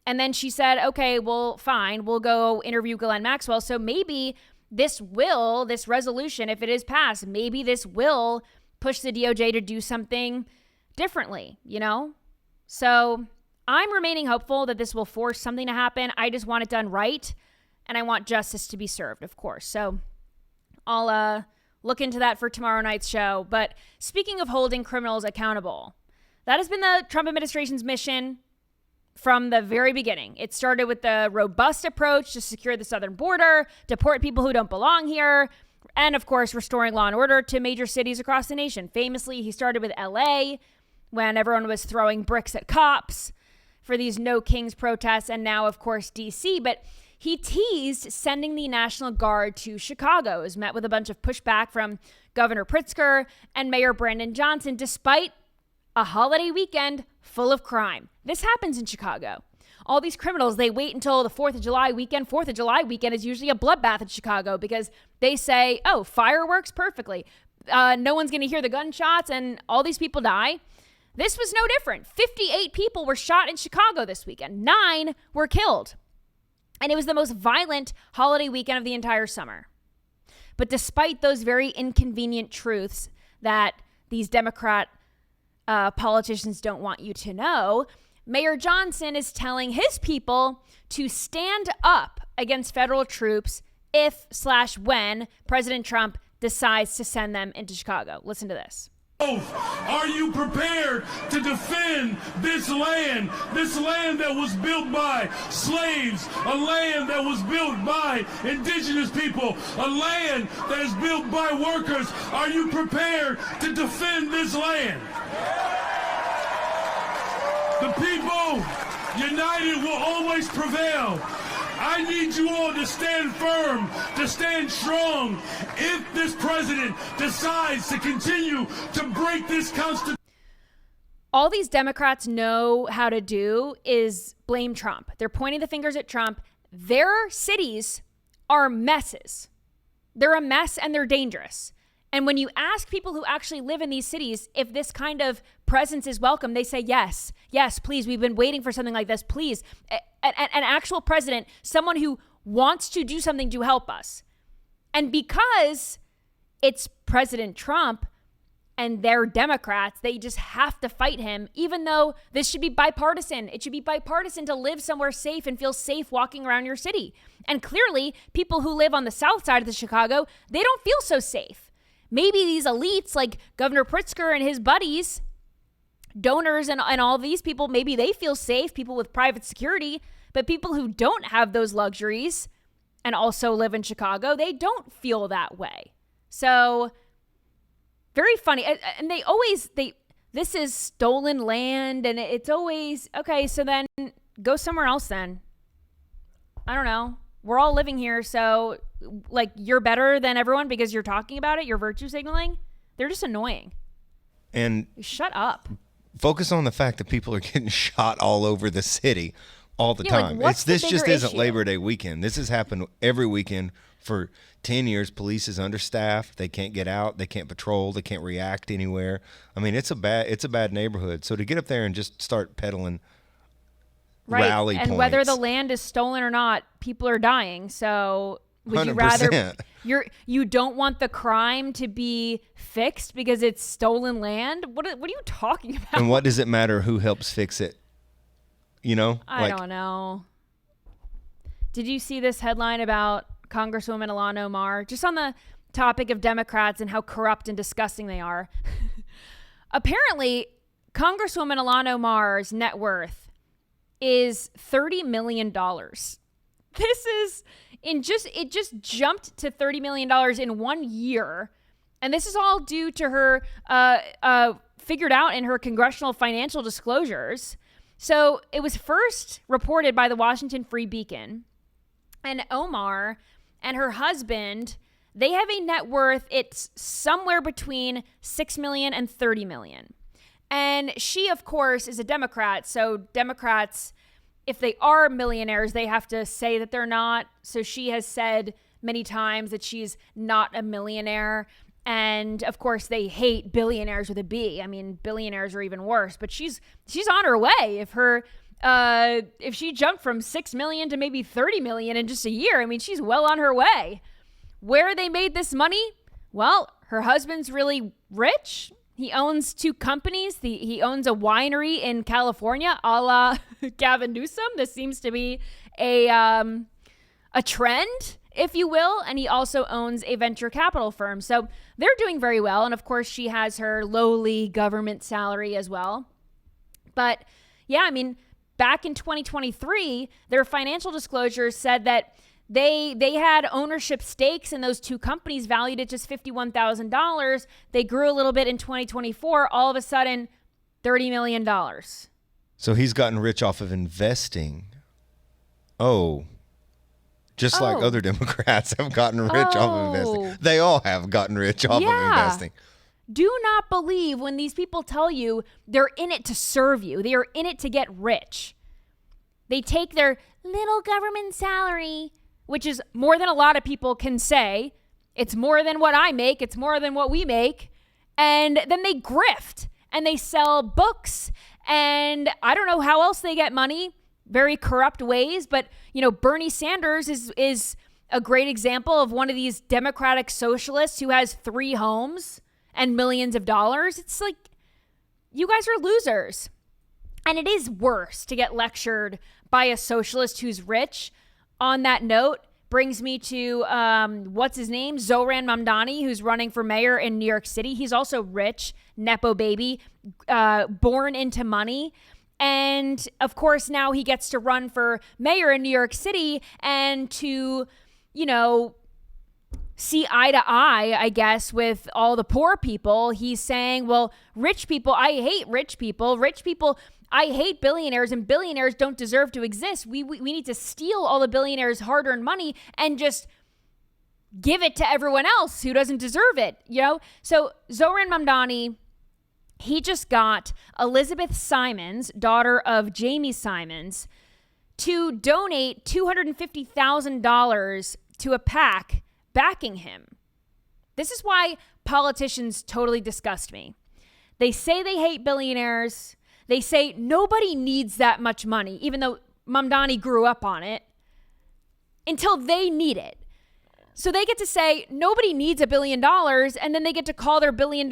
[SPEAKER 1] And then she said, okay, well, fine, we'll go interview Ghislaine Maxwell. So maybe this resolution, if it is passed, maybe this will push the DOJ to do something differently, you know? So I'm remaining hopeful that this will force something to happen. I just want it done right. And I want justice to be served, of course. So I'll look into that for tomorrow night's show. But speaking of holding criminals accountable, that has been the Trump administration's mission from the very beginning. It started with the robust approach to secure the southern border, deport people who don't belong here, and of course, restoring law and order to major cities across the nation. Famously, he started with LA when everyone was throwing bricks at cops for these No Kings protests, and now, of course, DC. But he teased sending the National Guard to Chicago. It was met with a bunch of pushback from Governor Pritzker and Mayor Brandon Johnson, despite a holiday weekend full of crime. This happens in Chicago. All these criminals, they wait until the 4th of July weekend. 4th of July weekend is usually a bloodbath in Chicago because they say, oh, fireworks, perfectly. No one's going to hear the gunshots, and all these people die. This was no different. 58 people were shot in Chicago this weekend. 9 were killed. And it was the most violent holiday weekend of the entire summer. But despite those very inconvenient truths that these Democrat politicians don't want you to know, Mayor Johnson is telling his people to stand up against federal troops if/when President Trump decides to send them into Chicago. Listen to this.
[SPEAKER 11] Are you prepared to defend this land that was built by slaves, a land that was built by indigenous people, a land that is built by workers? Are you prepared to defend this land? The people united will always prevail. I need you all to stand firm, to stand strong if this president decides to continue to break this Constitution.
[SPEAKER 1] All these Democrats know how to do is blame Trump. They're pointing the fingers at Trump. Their cities are messes. They're a mess and they're dangerous. And when you ask people who actually live in these cities if this kind of presence is welcome, they say, yes, please. We've been waiting for something like this. Please. An actual president, someone who wants to do something to help us. And because it's President Trump and they're Democrats, they just have to fight him, even though this should be bipartisan. It should be bipartisan to live somewhere safe and feel safe walking around your city. And clearly, people who live on the south side of the Chicago, they don't feel so safe. maybe these elites like Governor Pritzker and his buddies, donors and all these people, maybe they feel safe, people with private security, but people who don't have those luxuries and also live in Chicago, they don't feel that way. So very funny. And this is stolen land, and it's always, okay, so then go somewhere else then. I don't know. We're all living here, so like you're better than everyone because you're talking about it, you're virtue signaling. They're just annoying.
[SPEAKER 2] And
[SPEAKER 1] shut up.
[SPEAKER 2] Focus on the fact that people are getting shot all over the city all the time.
[SPEAKER 1] Like,
[SPEAKER 2] this just isn't Labor Day weekend. This has happened every weekend for 10 years. Police is understaffed. They can't get out. They can't patrol. They can't react anywhere. I mean, it's a bad neighborhood. So to get up there and just start peddling rally points.
[SPEAKER 1] And whether the land is stolen or not, people are dying. So would
[SPEAKER 2] 100%.
[SPEAKER 1] you rather you don't want the crime to be fixed because it's stolen land? What are you talking about?
[SPEAKER 2] And what does it matter who helps fix it? You know?
[SPEAKER 1] I don't know. Did you see this headline about Congresswoman Ilhan Omar? Just on the topic of Democrats and how corrupt and disgusting they are. Apparently, Congresswoman Ilhan Omar's net worth is $30 million. This is it just jumped to $30 million in 1 year. And this is all due to her figured out in her congressional financial disclosures. So it was first reported by the Washington Free Beacon. And Omar and her husband, they have a net worth, it's somewhere between $6 million and $30 million. And she, of course, is a Democrat. So Democrats, if they are millionaires, they have to say that they're not. So she has said many times that she's not a millionaire. And of course, they hate billionaires with a B. I mean, billionaires are even worse. But she's on her way. If she jumped from 6 million to maybe 30 million in just a year, I mean, she's well on her way. Where they made this money? Well, her husband's really rich. He owns 2 companies. He owns a winery in California, a la Gavin Newsom. This seems to be a trend, if you will. And he also owns a venture capital firm. So they're doing very well. And of course, she has her lowly government salary as well. But yeah, I mean, back in 2023, their financial disclosures said that they had ownership stakes in those 2 companies valued at just $51,000. They grew a little bit in 2024. All of a sudden, $30 million.
[SPEAKER 2] So he's gotten rich off of investing. Oh. Just like other Democrats have gotten rich off of investing. They all have gotten rich off of investing.
[SPEAKER 1] Do not believe when these people tell you they're in it to serve you. They are in it to get rich. They take their little government salary, which is more than a lot of people can say. It's more than what I make. It's more than what we make. And then they grift and they sell books. And I don't know how else they get money. Very corrupt ways. But, Bernie Sanders is a great example of one of these Democratic socialists who has 3 homes and millions of dollars. It's like, you guys are losers. And it is worse to get lectured by a socialist who's rich. On that note, brings me to, what's his name? Zoran Mamdani, who's running for mayor in New York City. He's also rich, Nepo baby, born into money. And of course, now he gets to run for mayor in New York City and to, see eye to eye, I guess, with all the poor people. He's saying, well, rich people, I hate rich people. Rich people, I hate billionaires, and billionaires don't deserve to exist. We need to steal all the billionaires' hard-earned money and just give it to everyone else who doesn't deserve it, So Zoran Mamdani, he just got Elizabeth Simons, daughter of Jamie Simons, to donate $250,000 to a PAC backing him. This is why politicians totally disgust me. They say they hate billionaires. They say nobody needs that much money, even though Mamdani grew up on it, until they need it. So they get to say nobody needs $1 billion, and then they get to call their $1 billion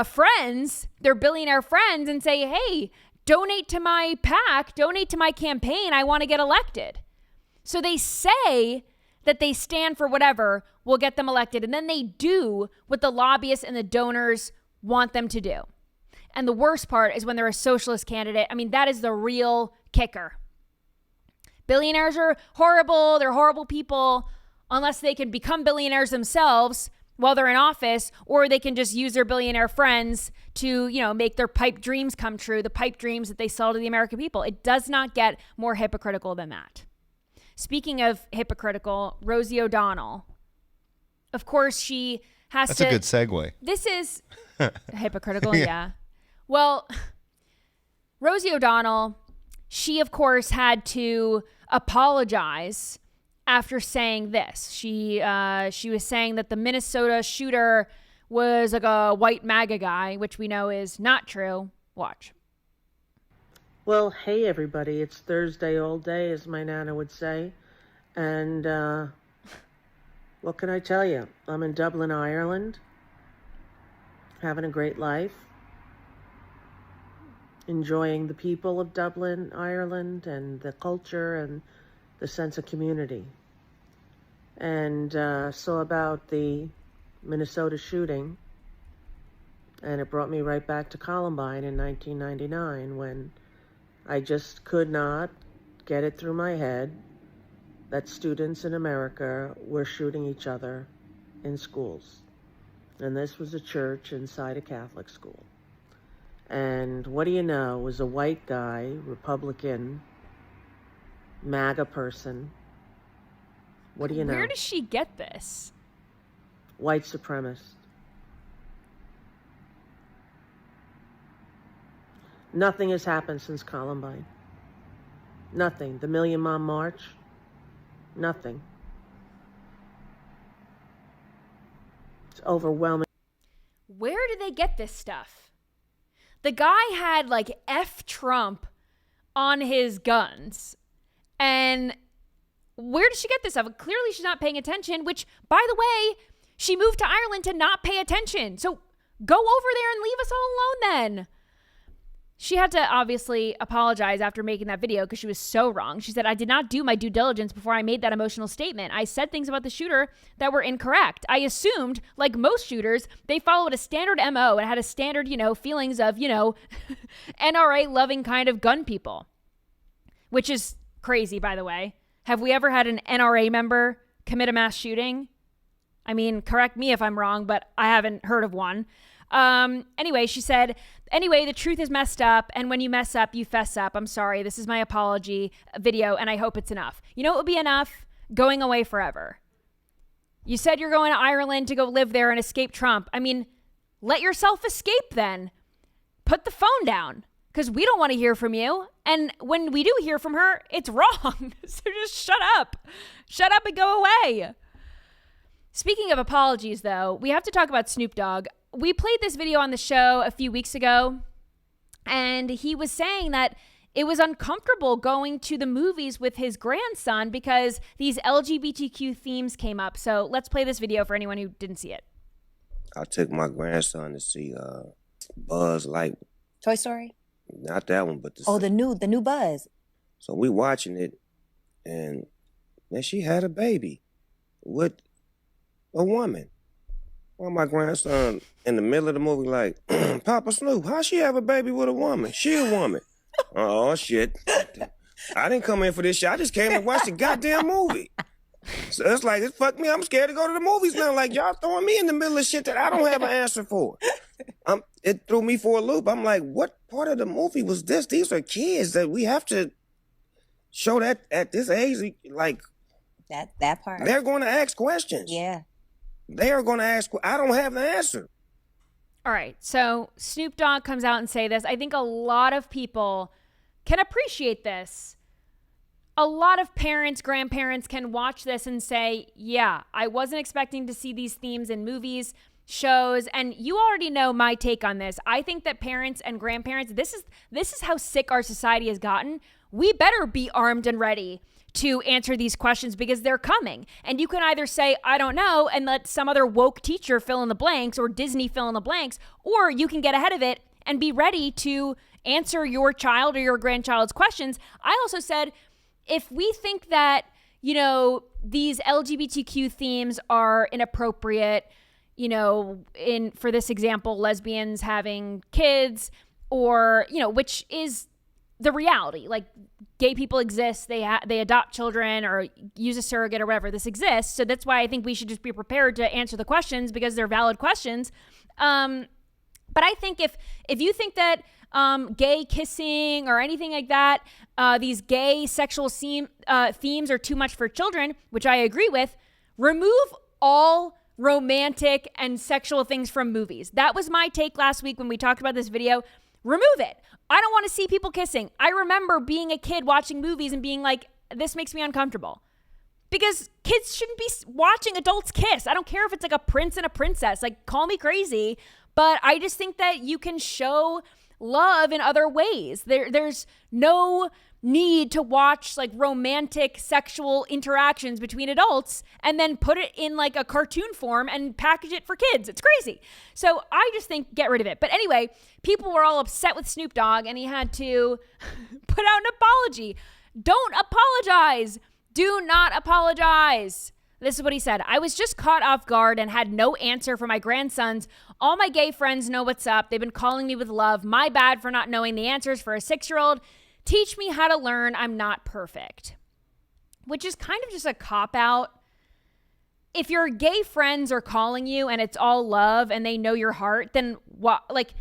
[SPEAKER 1] friends, their billionaire friends, and say, hey, donate to my PAC, donate to my campaign. I want to get elected. So they say that they stand for whatever will get them elected. And then they do what the lobbyists and the donors want them to do. And the worst part is when they're a socialist candidate. I mean, that is the real kicker. Billionaires are horrible. They're horrible people unless they can become billionaires themselves while they're in office, or they can just use their billionaire friends to, make their pipe dreams come true, the pipe dreams that they sell to the American people. It does not get more hypocritical than that. Speaking of hypocritical, Rosie O'Donnell, of course, she has
[SPEAKER 2] That's a good segue.
[SPEAKER 1] This is hypocritical, yeah. Well, Rosie O'Donnell, she, of course, had to apologize after saying this. She was saying that the Minnesota shooter was like a white MAGA guy, which we know is not true. Watch.
[SPEAKER 12] Well, hey, everybody. It's Thursday all day, as my Nana would say. And what can I tell you? I'm in Dublin, Ireland, having a great life, enjoying the people of Dublin, Ireland, and the culture and the sense of community. And so about the Minnesota shooting, and it brought me right back to Columbine in 1999, when I just could not get it through my head that students in America were shooting each other in schools. And this was a church inside a Catholic school. And what do you know, it was a white guy, Republican, MAGA person. What do you know?
[SPEAKER 1] Where does she get this?
[SPEAKER 12] White supremacist. Nothing has happened since Columbine. Nothing. The Million Mom March. Nothing. It's overwhelming.
[SPEAKER 1] Where do they get this stuff? The guy had like F Trump on his guns. And where does she get this stuff? Clearly she's not paying attention, which, by the way, she moved to Ireland to not pay attention. So go over there and leave us all alone then. She had to obviously apologize after making that video because she was so wrong. She said, I did not do my due diligence before I made that emotional statement. I said things about the shooter that were incorrect. I assumed, like most shooters, they followed a standard MO and had a standard, feelings of, NRA loving kind of gun people, which is crazy, by the way. Have we ever had an NRA member commit a mass shooting? I mean, correct me if I'm wrong, but I haven't heard of one. Anyway, she said, the truth is messed up. And when you mess up, you fess up. I'm sorry. This is my apology video, and I hope it's enough. You know what would be enough? Going away forever. You said you're going to Ireland to go live there and escape Trump. I mean, let yourself escape then. Put the phone down, because we don't want to hear from you. And when we do hear from her, it's wrong. So just shut up. Shut up and go away. Speaking of apologies, though, we have to talk about Snoop Dogg. We played this video on the show a few weeks ago, and he was saying that it was uncomfortable going to the movies with his grandson because these LGBTQ themes came up. So let's play this video for anyone who didn't see it.
[SPEAKER 13] I took my grandson to see Buzz Lightyear.
[SPEAKER 14] Toy Story?
[SPEAKER 13] Not that one, but the
[SPEAKER 14] new Buzz.
[SPEAKER 13] So we watching it, and man, she had a baby with a woman. Well, my grandson in the middle of the movie like, Papa Snoop, how she have a baby with a woman? She a woman. Oh, shit. I didn't come in for this shit. I just came to watch the goddamn movie. So it's like, it fucked me. I'm scared to go to the movies now. Like, y'all throwing me in the middle of shit that I don't have an answer for. It threw me for a loop. I'm like, what part of the movie was this? These are kids that we have to show that at this age, like.
[SPEAKER 14] That part.
[SPEAKER 13] They're going to ask questions.
[SPEAKER 14] Yeah.
[SPEAKER 13] They are going to ask. I don't have the answer.
[SPEAKER 1] All right. So Snoop Dogg comes out and say this. I think a lot of people can appreciate this. A lot of parents, grandparents can watch this and say, yeah, I wasn't expecting to see these themes in movies, shows. And you already know my take on this. I think that parents and grandparents, this is how sick our society has gotten. We better be armed and ready to answer these questions because they're coming. And you can either say, I don't know, and let some other woke teacher fill in the blanks or Disney fill in the blanks, or you can get ahead of it and be ready to answer your child or your grandchild's questions. I also said, if we think that, these LGBTQ themes are inappropriate, for this example, lesbians having kids, or, which is the reality. Like, gay people exist, they adopt children or use a surrogate or whatever. This exists. So that's why I think we should just be prepared to answer the questions, because they're valid questions. But I think if you think that gay kissing or anything like that, these gay sexual themes are too much for children, which I agree with, remove all romantic and sexual things from movies. That was my take last week when we talked about this video. Remove it. I don't want to see people kissing. I remember being a kid watching movies and being like, this makes me uncomfortable. Because kids shouldn't be watching adults kiss. I don't care if it's like a prince and a princess. Like, call me crazy. But I just think that you can show love in other ways. There's no need to watch like romantic sexual interactions between adults and then put it in like a cartoon form and package it for kids. It's crazy. So I just think get rid of it. But anyway, people were all upset with Snoop Dogg and he had to put out an apology. Don't apologize. Do not apologize. This is what he said. I was just caught off guard and had no answer for my grandsons. All my gay friends know what's up. They've been calling me with love. My bad for not knowing the answers for a 6-year-old. Teach me how to learn. I'm not perfect. Which is kind of just a cop-out. If your gay friends are calling you and it's all love and they know your heart, then what? Like,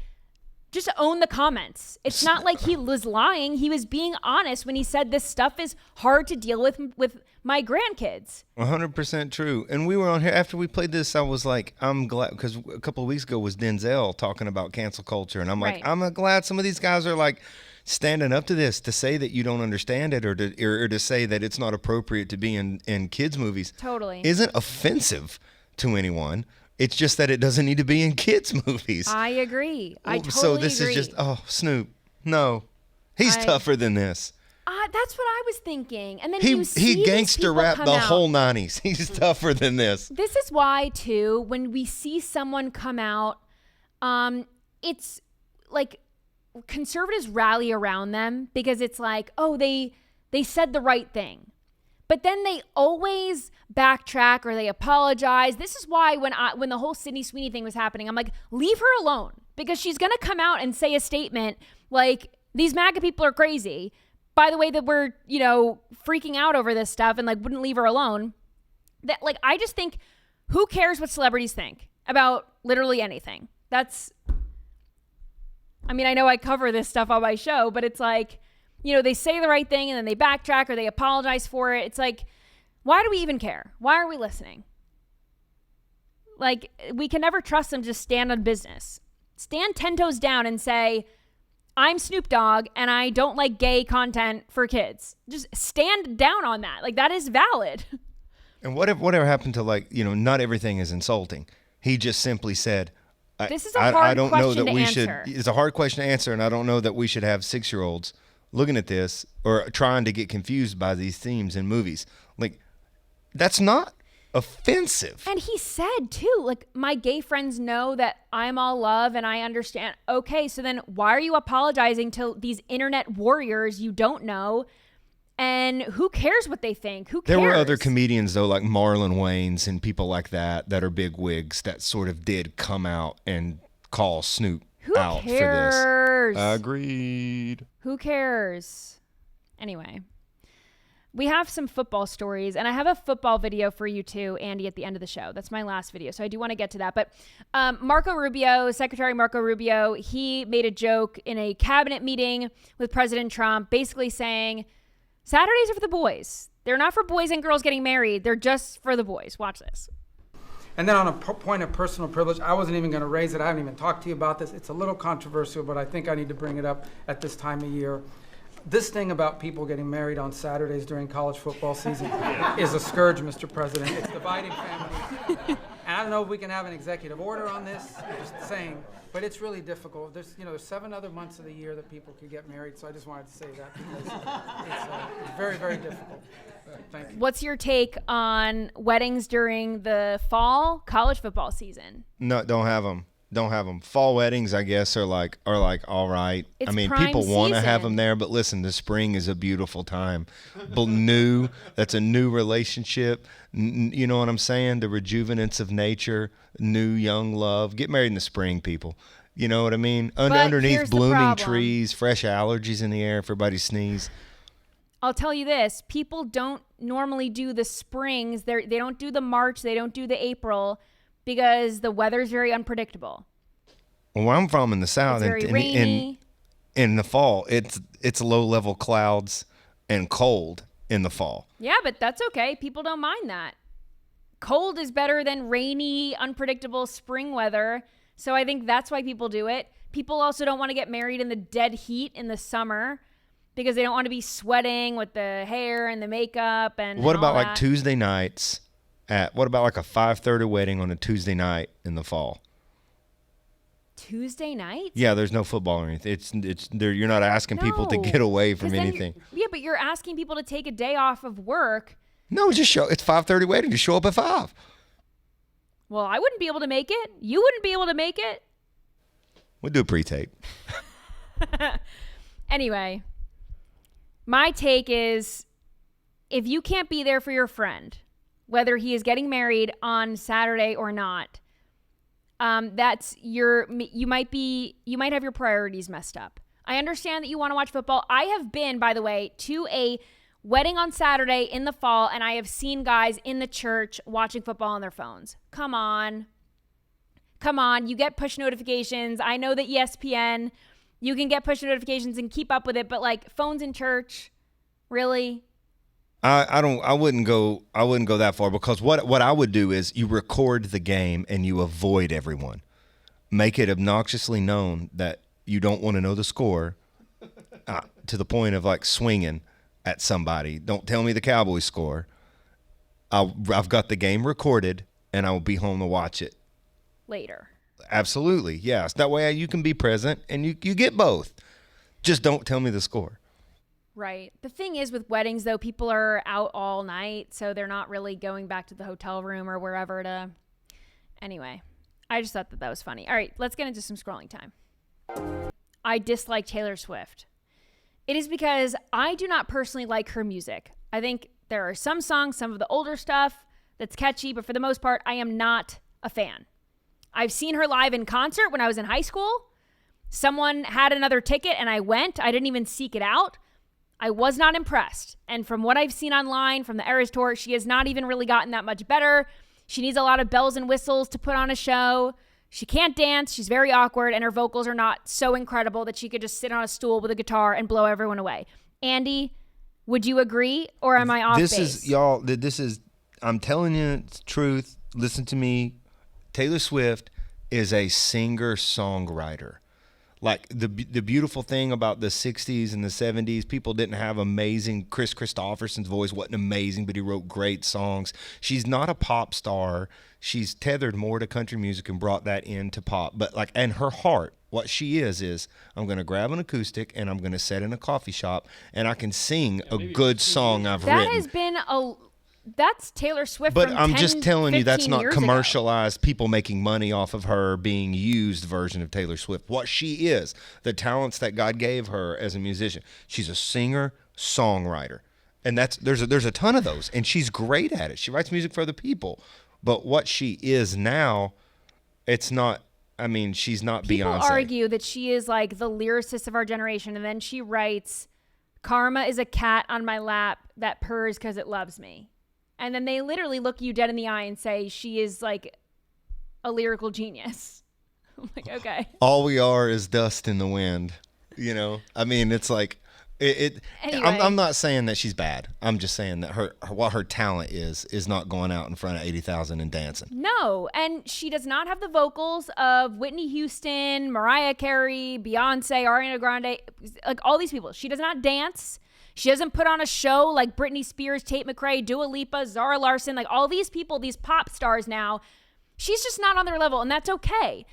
[SPEAKER 1] just own the comments. It's not like he was lying. He was being honest when he said this stuff is hard to deal with my grandkids.
[SPEAKER 2] 100% true. And we were on here after we played this. I was like, I'm glad, because a couple of weeks ago was Denzel talking about cancel culture. And I'm like, I'm glad some of these guys are like standing up to this, to say that you don't understand it, or to say that it's not appropriate to be in kids' movies.
[SPEAKER 1] Totally.
[SPEAKER 2] Isn't offensive to anyone. It's just that it doesn't need to be in kids' movies.
[SPEAKER 1] I agree. I totally
[SPEAKER 2] So this
[SPEAKER 1] agree.
[SPEAKER 2] is just, Snoop. No. He's tougher than this.
[SPEAKER 1] That's what I was thinking. And then
[SPEAKER 2] he gangster rapped the whole 90s. He's tougher than this.
[SPEAKER 1] This is why, too, when we see someone come out, it's like conservatives rally around them because it's like, oh, they said the right thing. But then they always backtrack or they apologize. This is why when the whole Sydney Sweeney thing was happening, I'm like, leave her alone, because she's going to come out and say a statement like, these MAGA people are crazy. By the way, that we're, freaking out over this stuff and like wouldn't leave her alone. That like, I just think, who cares what celebrities think about literally anything? I know I cover this stuff on my show, but it's like, they say the right thing and then they backtrack or they apologize for it. It's like, why do we even care? Why are we listening? Like, we can never trust them to stand on business. Stand 10 toes down and say, I'm Snoop Dogg and I don't like gay content for kids. Just stand down on that. Like, that is valid.
[SPEAKER 2] And whatever happened to, like, not everything is insulting. He just simply said,
[SPEAKER 1] this is a hard question to answer.
[SPEAKER 2] It's a hard question to answer, and I don't know that we should have 6-year-olds looking at this or trying to get confused by these themes in movies. Like, that's not offensive.
[SPEAKER 1] And he said, too, like, my gay friends know that I'm all love and I understand. Okay, so then why are you apologizing to these internet warriors you don't know? And who cares what they think? Who cares?
[SPEAKER 2] There were other comedians, though, like Marlon Wayans and people like that are big wigs that sort of did come out and call Snoop out
[SPEAKER 1] cares?
[SPEAKER 2] For this. Agreed.
[SPEAKER 1] Who cares? Anyway, we have some football stories, and I have a football video for you too, Andy, at the end of the show. That's my last video, so I do want to get to that. But Secretary Marco Rubio, he made a joke in a cabinet meeting with President Trump, basically saying, Saturdays are for the boys. They're not for boys and girls getting married. They're just for the boys. Watch this.
[SPEAKER 15] And then on a point of personal privilege, I wasn't even going to raise it. I haven't even talked to you about this. It's a little controversial, but I think I need to bring it up at this time of year. This thing about people getting married on Saturdays during college football season is a scourge, Mr. President. It's dividing families. And I don't know if we can have an executive order on this. I'm just saying. But it's really difficult. There's 7 other months of the year that people could get married. So I just wanted to say that because it's very, very difficult. Thank you.
[SPEAKER 1] What's your take on weddings during the fall college football season?
[SPEAKER 2] No, don't have them. don't have them. Fall weddings, I guess, are like all right.
[SPEAKER 1] It's
[SPEAKER 2] I mean,
[SPEAKER 1] prime
[SPEAKER 2] people want to have
[SPEAKER 1] season.
[SPEAKER 2] them there, but listen, the spring is a beautiful time. That's a new relationship. You know what I'm saying? The rejuvenance of nature, new young love. Get married in the spring, people. You know what I mean? Underneath
[SPEAKER 1] here's the
[SPEAKER 2] blooming
[SPEAKER 1] problem.
[SPEAKER 2] trees, fresh allergies in the air, everybody sneeze.
[SPEAKER 1] I'll tell you this. People don't normally do the springs. They don't do the March. They don't do the April because the weather's very unpredictable.
[SPEAKER 2] Well, where I'm from in the south,
[SPEAKER 1] It's very rainy.
[SPEAKER 2] In the fall, it's low-level clouds and cold in the fall.
[SPEAKER 1] Yeah, but that's okay. People don't mind that. Cold is better than rainy, unpredictable spring weather. So I think that's why people do it. People also don't want to get married in the dead heat in the summer because they don't want to be sweating with the hair and the makeup and
[SPEAKER 2] What
[SPEAKER 1] and
[SPEAKER 2] about
[SPEAKER 1] all
[SPEAKER 2] like
[SPEAKER 1] that.
[SPEAKER 2] Tuesday nights? What about like a 5:30 wedding on a Tuesday night in the fall?
[SPEAKER 1] Tuesday night?
[SPEAKER 2] Yeah, there's no football or anything. It's there. You're not asking people to get away from
[SPEAKER 1] 'Cause then
[SPEAKER 2] anything.
[SPEAKER 1] Yeah, but you're asking people to take a day off of work.
[SPEAKER 2] No, just show. It's 5:30 wedding. Just show up at 5.
[SPEAKER 1] Well, I wouldn't be able to make it. You wouldn't be able to make it.
[SPEAKER 2] We'll do a pre-tape.
[SPEAKER 1] Anyway, my take is if you can't be there for your friend, whether he is getting married on Saturday or not, you might have your priorities messed up. I understand that you want to watch football. I have been, by the way, to a wedding on Saturday in the fall, and I have seen guys in the church watching football on their phones. Come on. You get push notifications. I know that ESPN, you can get push notifications and keep up with it, but like phones in church, really?
[SPEAKER 2] I wouldn't go that far, because what I would do is you record the game and you avoid everyone. Make it obnoxiously known that you don't want to know the score, to the point of like swinging at somebody. Don't tell me the Cowboys score. I've got the game recorded and I will be home to watch it
[SPEAKER 1] later.
[SPEAKER 2] Absolutely, yes. That way you can be present and you get both. Just don't tell me the score.
[SPEAKER 1] Right. The thing is with weddings, though, people are out all night, so they're not really going back to the hotel room or wherever to... Anyway, I just thought that was funny. All right, let's get into some scrolling time. I dislike Taylor Swift. It is because I do not personally like her music. I think there are some songs, some of the older stuff that's catchy, but for the most part, I am not a fan. I've seen her live in concert when I was in high school. Someone had another ticket and I went. I didn't even seek it out. I was not impressed. And from what I've seen online from the Eras Tour, she has not even really gotten that much better. She needs a lot of bells and whistles to put on a show. She can't dance. She's very awkward. And her vocals are not so incredible that she could just sit on a stool with a guitar and blow everyone away. Andy, would you agree? Or am I off base?
[SPEAKER 2] I'm telling you it's the truth. Listen to me. Taylor Swift is a singer-songwriter. Like the beautiful thing about the 60s and the 70s, people didn't have amazing. Chris Christopherson's voice wasn't amazing, but he wrote great songs. She's not a pop star. She's tethered more to country music and brought that into pop. But and her heart, what she is I'm going to grab an acoustic and I'm going to sit in a coffee shop and I can sing a good song I've written.
[SPEAKER 1] That has been that's Taylor Swift.
[SPEAKER 2] But
[SPEAKER 1] from
[SPEAKER 2] I'm
[SPEAKER 1] 10,
[SPEAKER 2] just telling you, that's not
[SPEAKER 1] years
[SPEAKER 2] commercialized,
[SPEAKER 1] ago.
[SPEAKER 2] people making money off of her being used version of Taylor Swift. What she is, the talents that God gave her as a musician. She's a singer, songwriter. And there's a ton of those. And she's great at it. She writes music for other people. But what she is now, it's not, she's not
[SPEAKER 1] People
[SPEAKER 2] Beyonce.
[SPEAKER 1] People argue that she is like the lyricist of our generation. And then she writes, "Karma is a cat on my lap that purrs because it loves me." And then they literally look you dead in the eye and say she is like a lyrical genius. I'm like, okay.
[SPEAKER 2] All we are is dust in the wind. You know? It's like it
[SPEAKER 1] Anyway.
[SPEAKER 2] I'm not saying that she's bad. I'm just saying that what her talent is not going out in front of 80,000 and dancing.
[SPEAKER 1] No, and she does not have the vocals of Whitney Houston, Mariah Carey, Beyonce, Ariana Grande, like all these people. She does not dance. She doesn't put on a show like Britney Spears, Tate McRae, Dua Lipa, Zara Larsson, like all these people, these pop stars now. She's just not on their level, and that's okay.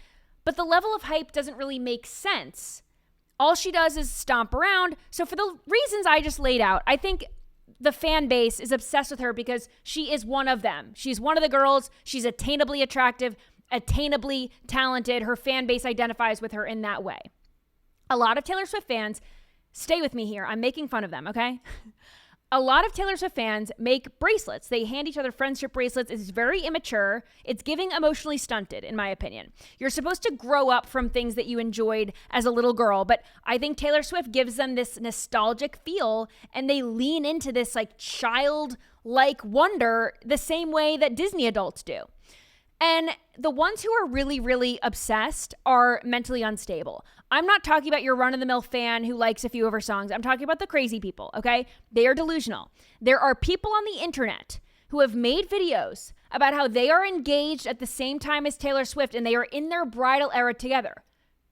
[SPEAKER 1] But the level of hype doesn't really make sense. All she does is stomp around. So for the reasons I just laid out, I think the fan base is obsessed with her because she is one of them. She's one of the girls. She's attainably attractive. attainably talented. Her fan base identifies with her in that way. A lot of Taylor Swift fans, stay with me here. I'm making fun of them, okay? A lot of Taylor Swift fans make bracelets. They hand each other friendship bracelets. It's very immature. It's giving emotionally stunted, in my opinion. You're supposed to grow up from things that you enjoyed as a little girl, but I think Taylor Swift gives them this nostalgic feel, and they lean into this like childlike wonder the same way that Disney adults do. And the ones who are really, really obsessed are mentally unstable. I'm not talking about your run-of-the-mill fan who likes a few of her songs. I'm talking about the crazy people, okay? They are delusional. There are people on the internet who have made videos about how they are engaged at the same time as Taylor Swift and they are in their bridal era together.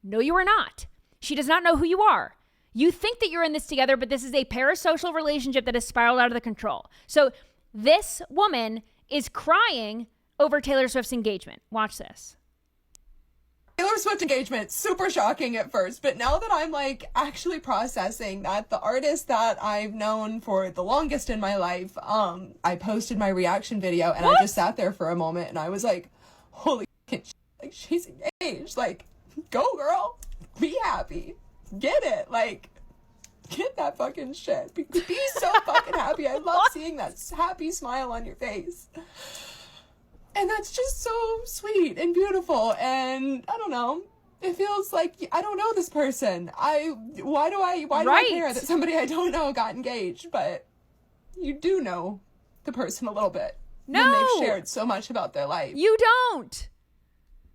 [SPEAKER 1] No, you are not. She does not know who you are. You think that you're in this together, but this is a parasocial relationship that has spiraled out of the control. So this woman is crying over Taylor Swift's engagement. Watch this.
[SPEAKER 16] Taylor Swift engagement, super shocking at first, but now that I'm like actually processing that the artist that I've known for the longest in my life, I posted my reaction video and I just sat there for a moment and I was like, holy shit, like she's engaged, like go girl, be happy, get it, like get that fucking shit, be so fucking happy. I love seeing that happy smile on your face. And that's just so sweet and beautiful. And I don't know. It feels like I don't know this person. Why do I care that somebody I don't know got engaged? But you do know the person a little bit.
[SPEAKER 1] No.
[SPEAKER 16] When they've shared so much about their life.
[SPEAKER 1] You don't.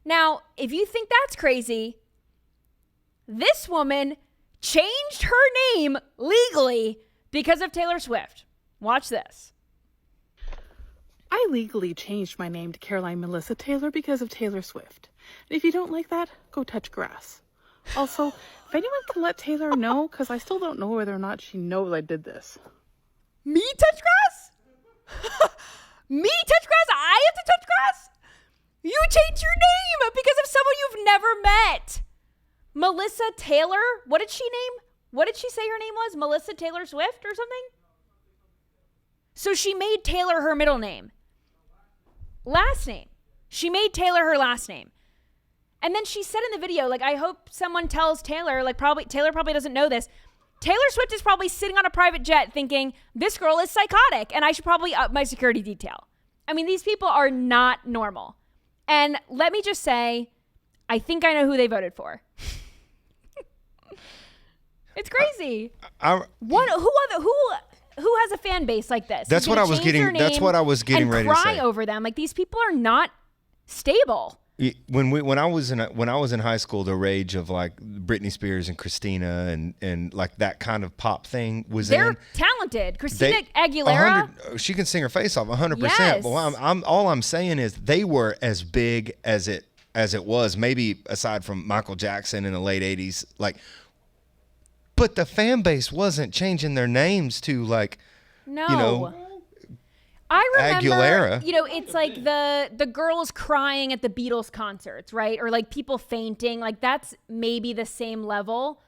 [SPEAKER 1] Now, if you think that's crazy, this woman changed her name legally because of Taylor Swift. Watch this.
[SPEAKER 17] I legally changed my name to Caroline Melissa Taylor because of Taylor Swift. And if you don't like that, go touch grass. Also, if anyone can let Taylor know, because I still don't know whether or not she knows I did this.
[SPEAKER 1] Me touch grass? Me touch grass? I have to touch grass? You changed your name because of someone you've never met. Melissa Taylor? What did she say her name was? Melissa Taylor Swift or something? So she made Taylor her middle name. Last name. She made Taylor her last name. And then she said in the video, like, I hope someone tells Taylor, like Taylor probably doesn't know this. Taylor Swift is probably sitting on a private jet thinking, this girl is psychotic and I should probably up my security detail. I mean, these people are not normal. And let me just say, I think I know who they voted for. It's crazy. Who has a fan base like this?
[SPEAKER 2] That's what I was getting. That's what I was getting ready to say.
[SPEAKER 1] Cry over them. Like these people are not stable.
[SPEAKER 2] When I was in high school, the rage of like Britney Spears and Christina and like that kind of pop thing was
[SPEAKER 1] They're talented. Christina Aguilera,
[SPEAKER 2] she can sing her face off 100%.
[SPEAKER 1] Yes.
[SPEAKER 2] Well, all I'm saying is they were as big as it was, maybe aside from Michael Jackson in the late 80s, like. But the fan base wasn't changing their names to like,
[SPEAKER 1] no. I remember,
[SPEAKER 2] Aguilera.
[SPEAKER 1] It's like the girls crying at the Beatles concerts, right? Or like people fainting. Like that's maybe the same level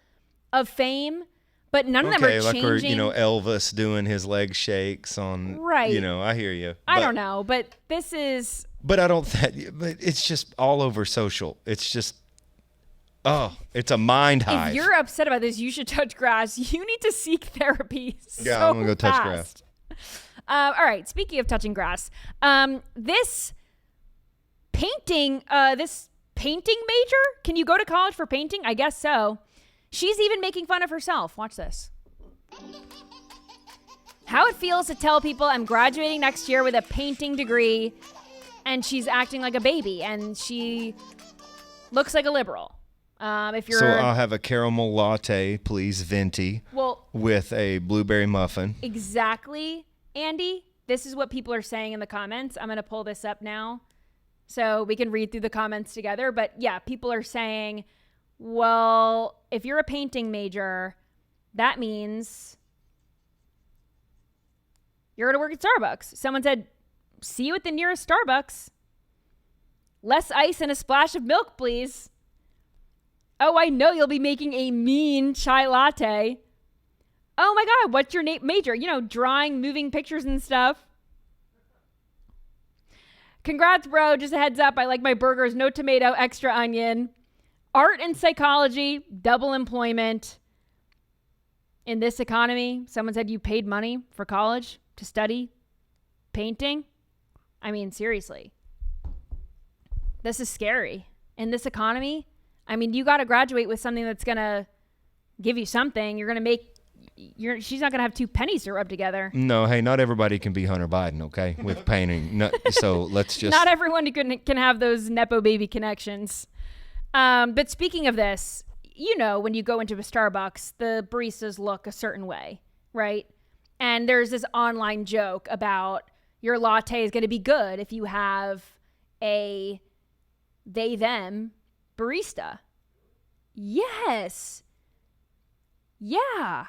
[SPEAKER 1] of fame, but none of them are changing.
[SPEAKER 2] Like Elvis doing his leg shakes on,
[SPEAKER 1] right?
[SPEAKER 2] I hear you.
[SPEAKER 1] I don't know, but this is.
[SPEAKER 2] But but it's just all over social. It's just. Oh, it's a mind hive.
[SPEAKER 1] If you're upset about this, you should touch grass. You need to seek therapy.
[SPEAKER 2] Yeah, I'm going to go touch grass.
[SPEAKER 1] All right, speaking of touching grass, this painting major, can you go to college for painting? I guess so. She's even making fun of herself. Watch this. How it feels to tell people I'm graduating next year with a painting degree, and she's acting like a baby, and she looks like a liberal.
[SPEAKER 2] So I'll have a caramel latte, please, venti, with a blueberry muffin.
[SPEAKER 1] Exactly, Andy. This is what people are saying in the comments. I'm going to pull this up now so we can read through the comments together. But yeah, people are saying, well, if you're a painting major, that means you're going to work at Starbucks. Someone said, see you at the nearest Starbucks. Less ice and a splash of milk, please. Oh, I know you'll be making a mean chai latte. Oh my God, what's your major? Drawing, moving pictures and stuff. Congrats, bro. Just a heads up. I like my burgers. No tomato, extra onion. Art and psychology, double employment. In this economy, someone said you paid money for college to study painting. I mean, seriously. This is scary. In this economy, I mean, you got to graduate with something that's going to give you something. You're going to make, she's not going to have two pennies to rub together.
[SPEAKER 2] No, hey, not everybody can be Hunter Biden, okay, with painting. No, so let's just.
[SPEAKER 1] Not everyone can have those Nepo baby connections. But speaking of this, you know, when you go into a Starbucks, the baristas look a certain way, right? And there's this online joke about your latte is going to be good if you have a they-them barista. Yes. Yeah.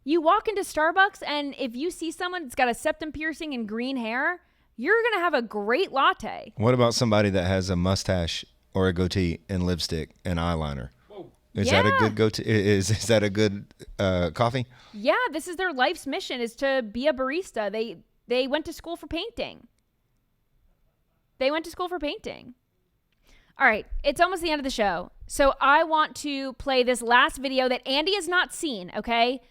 [SPEAKER 1] You walk into Starbucks, and if you see someone that's got a septum piercing and green hair, you're going to have a great latte.
[SPEAKER 2] What about somebody that has a mustache or a goatee and lipstick and eyeliner? Is that a good goatee? Is that a good coffee?
[SPEAKER 1] Yeah, this is their life's mission, is to be a barista. They went to school for painting. All right, it's almost the end of the show. So I want to play this last video that Andy has not seen, okay?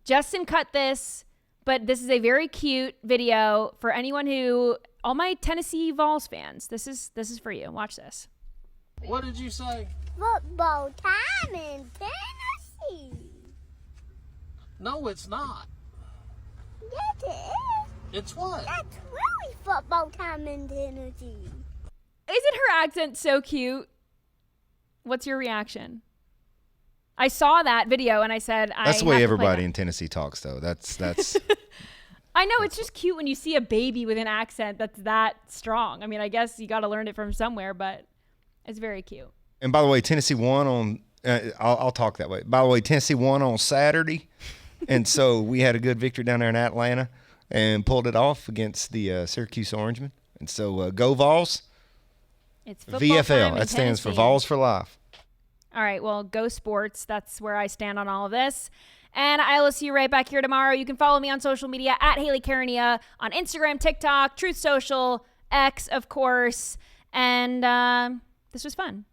[SPEAKER 1] Justin cut this, but this is a very cute video for anyone all my Tennessee Vols fans. This is for you. Watch this.
[SPEAKER 18] What did you say?
[SPEAKER 19] Football time in Tennessee.
[SPEAKER 18] No, it's not.
[SPEAKER 19] Yes, it is.
[SPEAKER 18] It's what?
[SPEAKER 19] That's really football time in Tennessee.
[SPEAKER 1] Isn't her accent so cute? What's your reaction? I saw that video and I said,
[SPEAKER 2] that's the way everybody in Tennessee talks, though. That's.
[SPEAKER 1] I know, it's just cute when you see a baby with an accent that's that strong. I mean, I guess you got to learn it from somewhere, but it's very cute.
[SPEAKER 2] And by the way, Tennessee won on. I'll talk that way. By the way, Tennessee won on Saturday, and so we had a good victory down there in Atlanta and pulled it off against the Syracuse Orangemen. And so go Vols.
[SPEAKER 1] It's football
[SPEAKER 2] VFL.
[SPEAKER 1] Time
[SPEAKER 2] That stands for
[SPEAKER 1] Tennessee.
[SPEAKER 2] Vols for Life.
[SPEAKER 1] All right, well, go sports. That's where I stand on all of this. And I will see you right back here tomorrow. You can follow me on social media at Hayley Caronia on Instagram, TikTok, Truth Social, X, of course. And this was fun.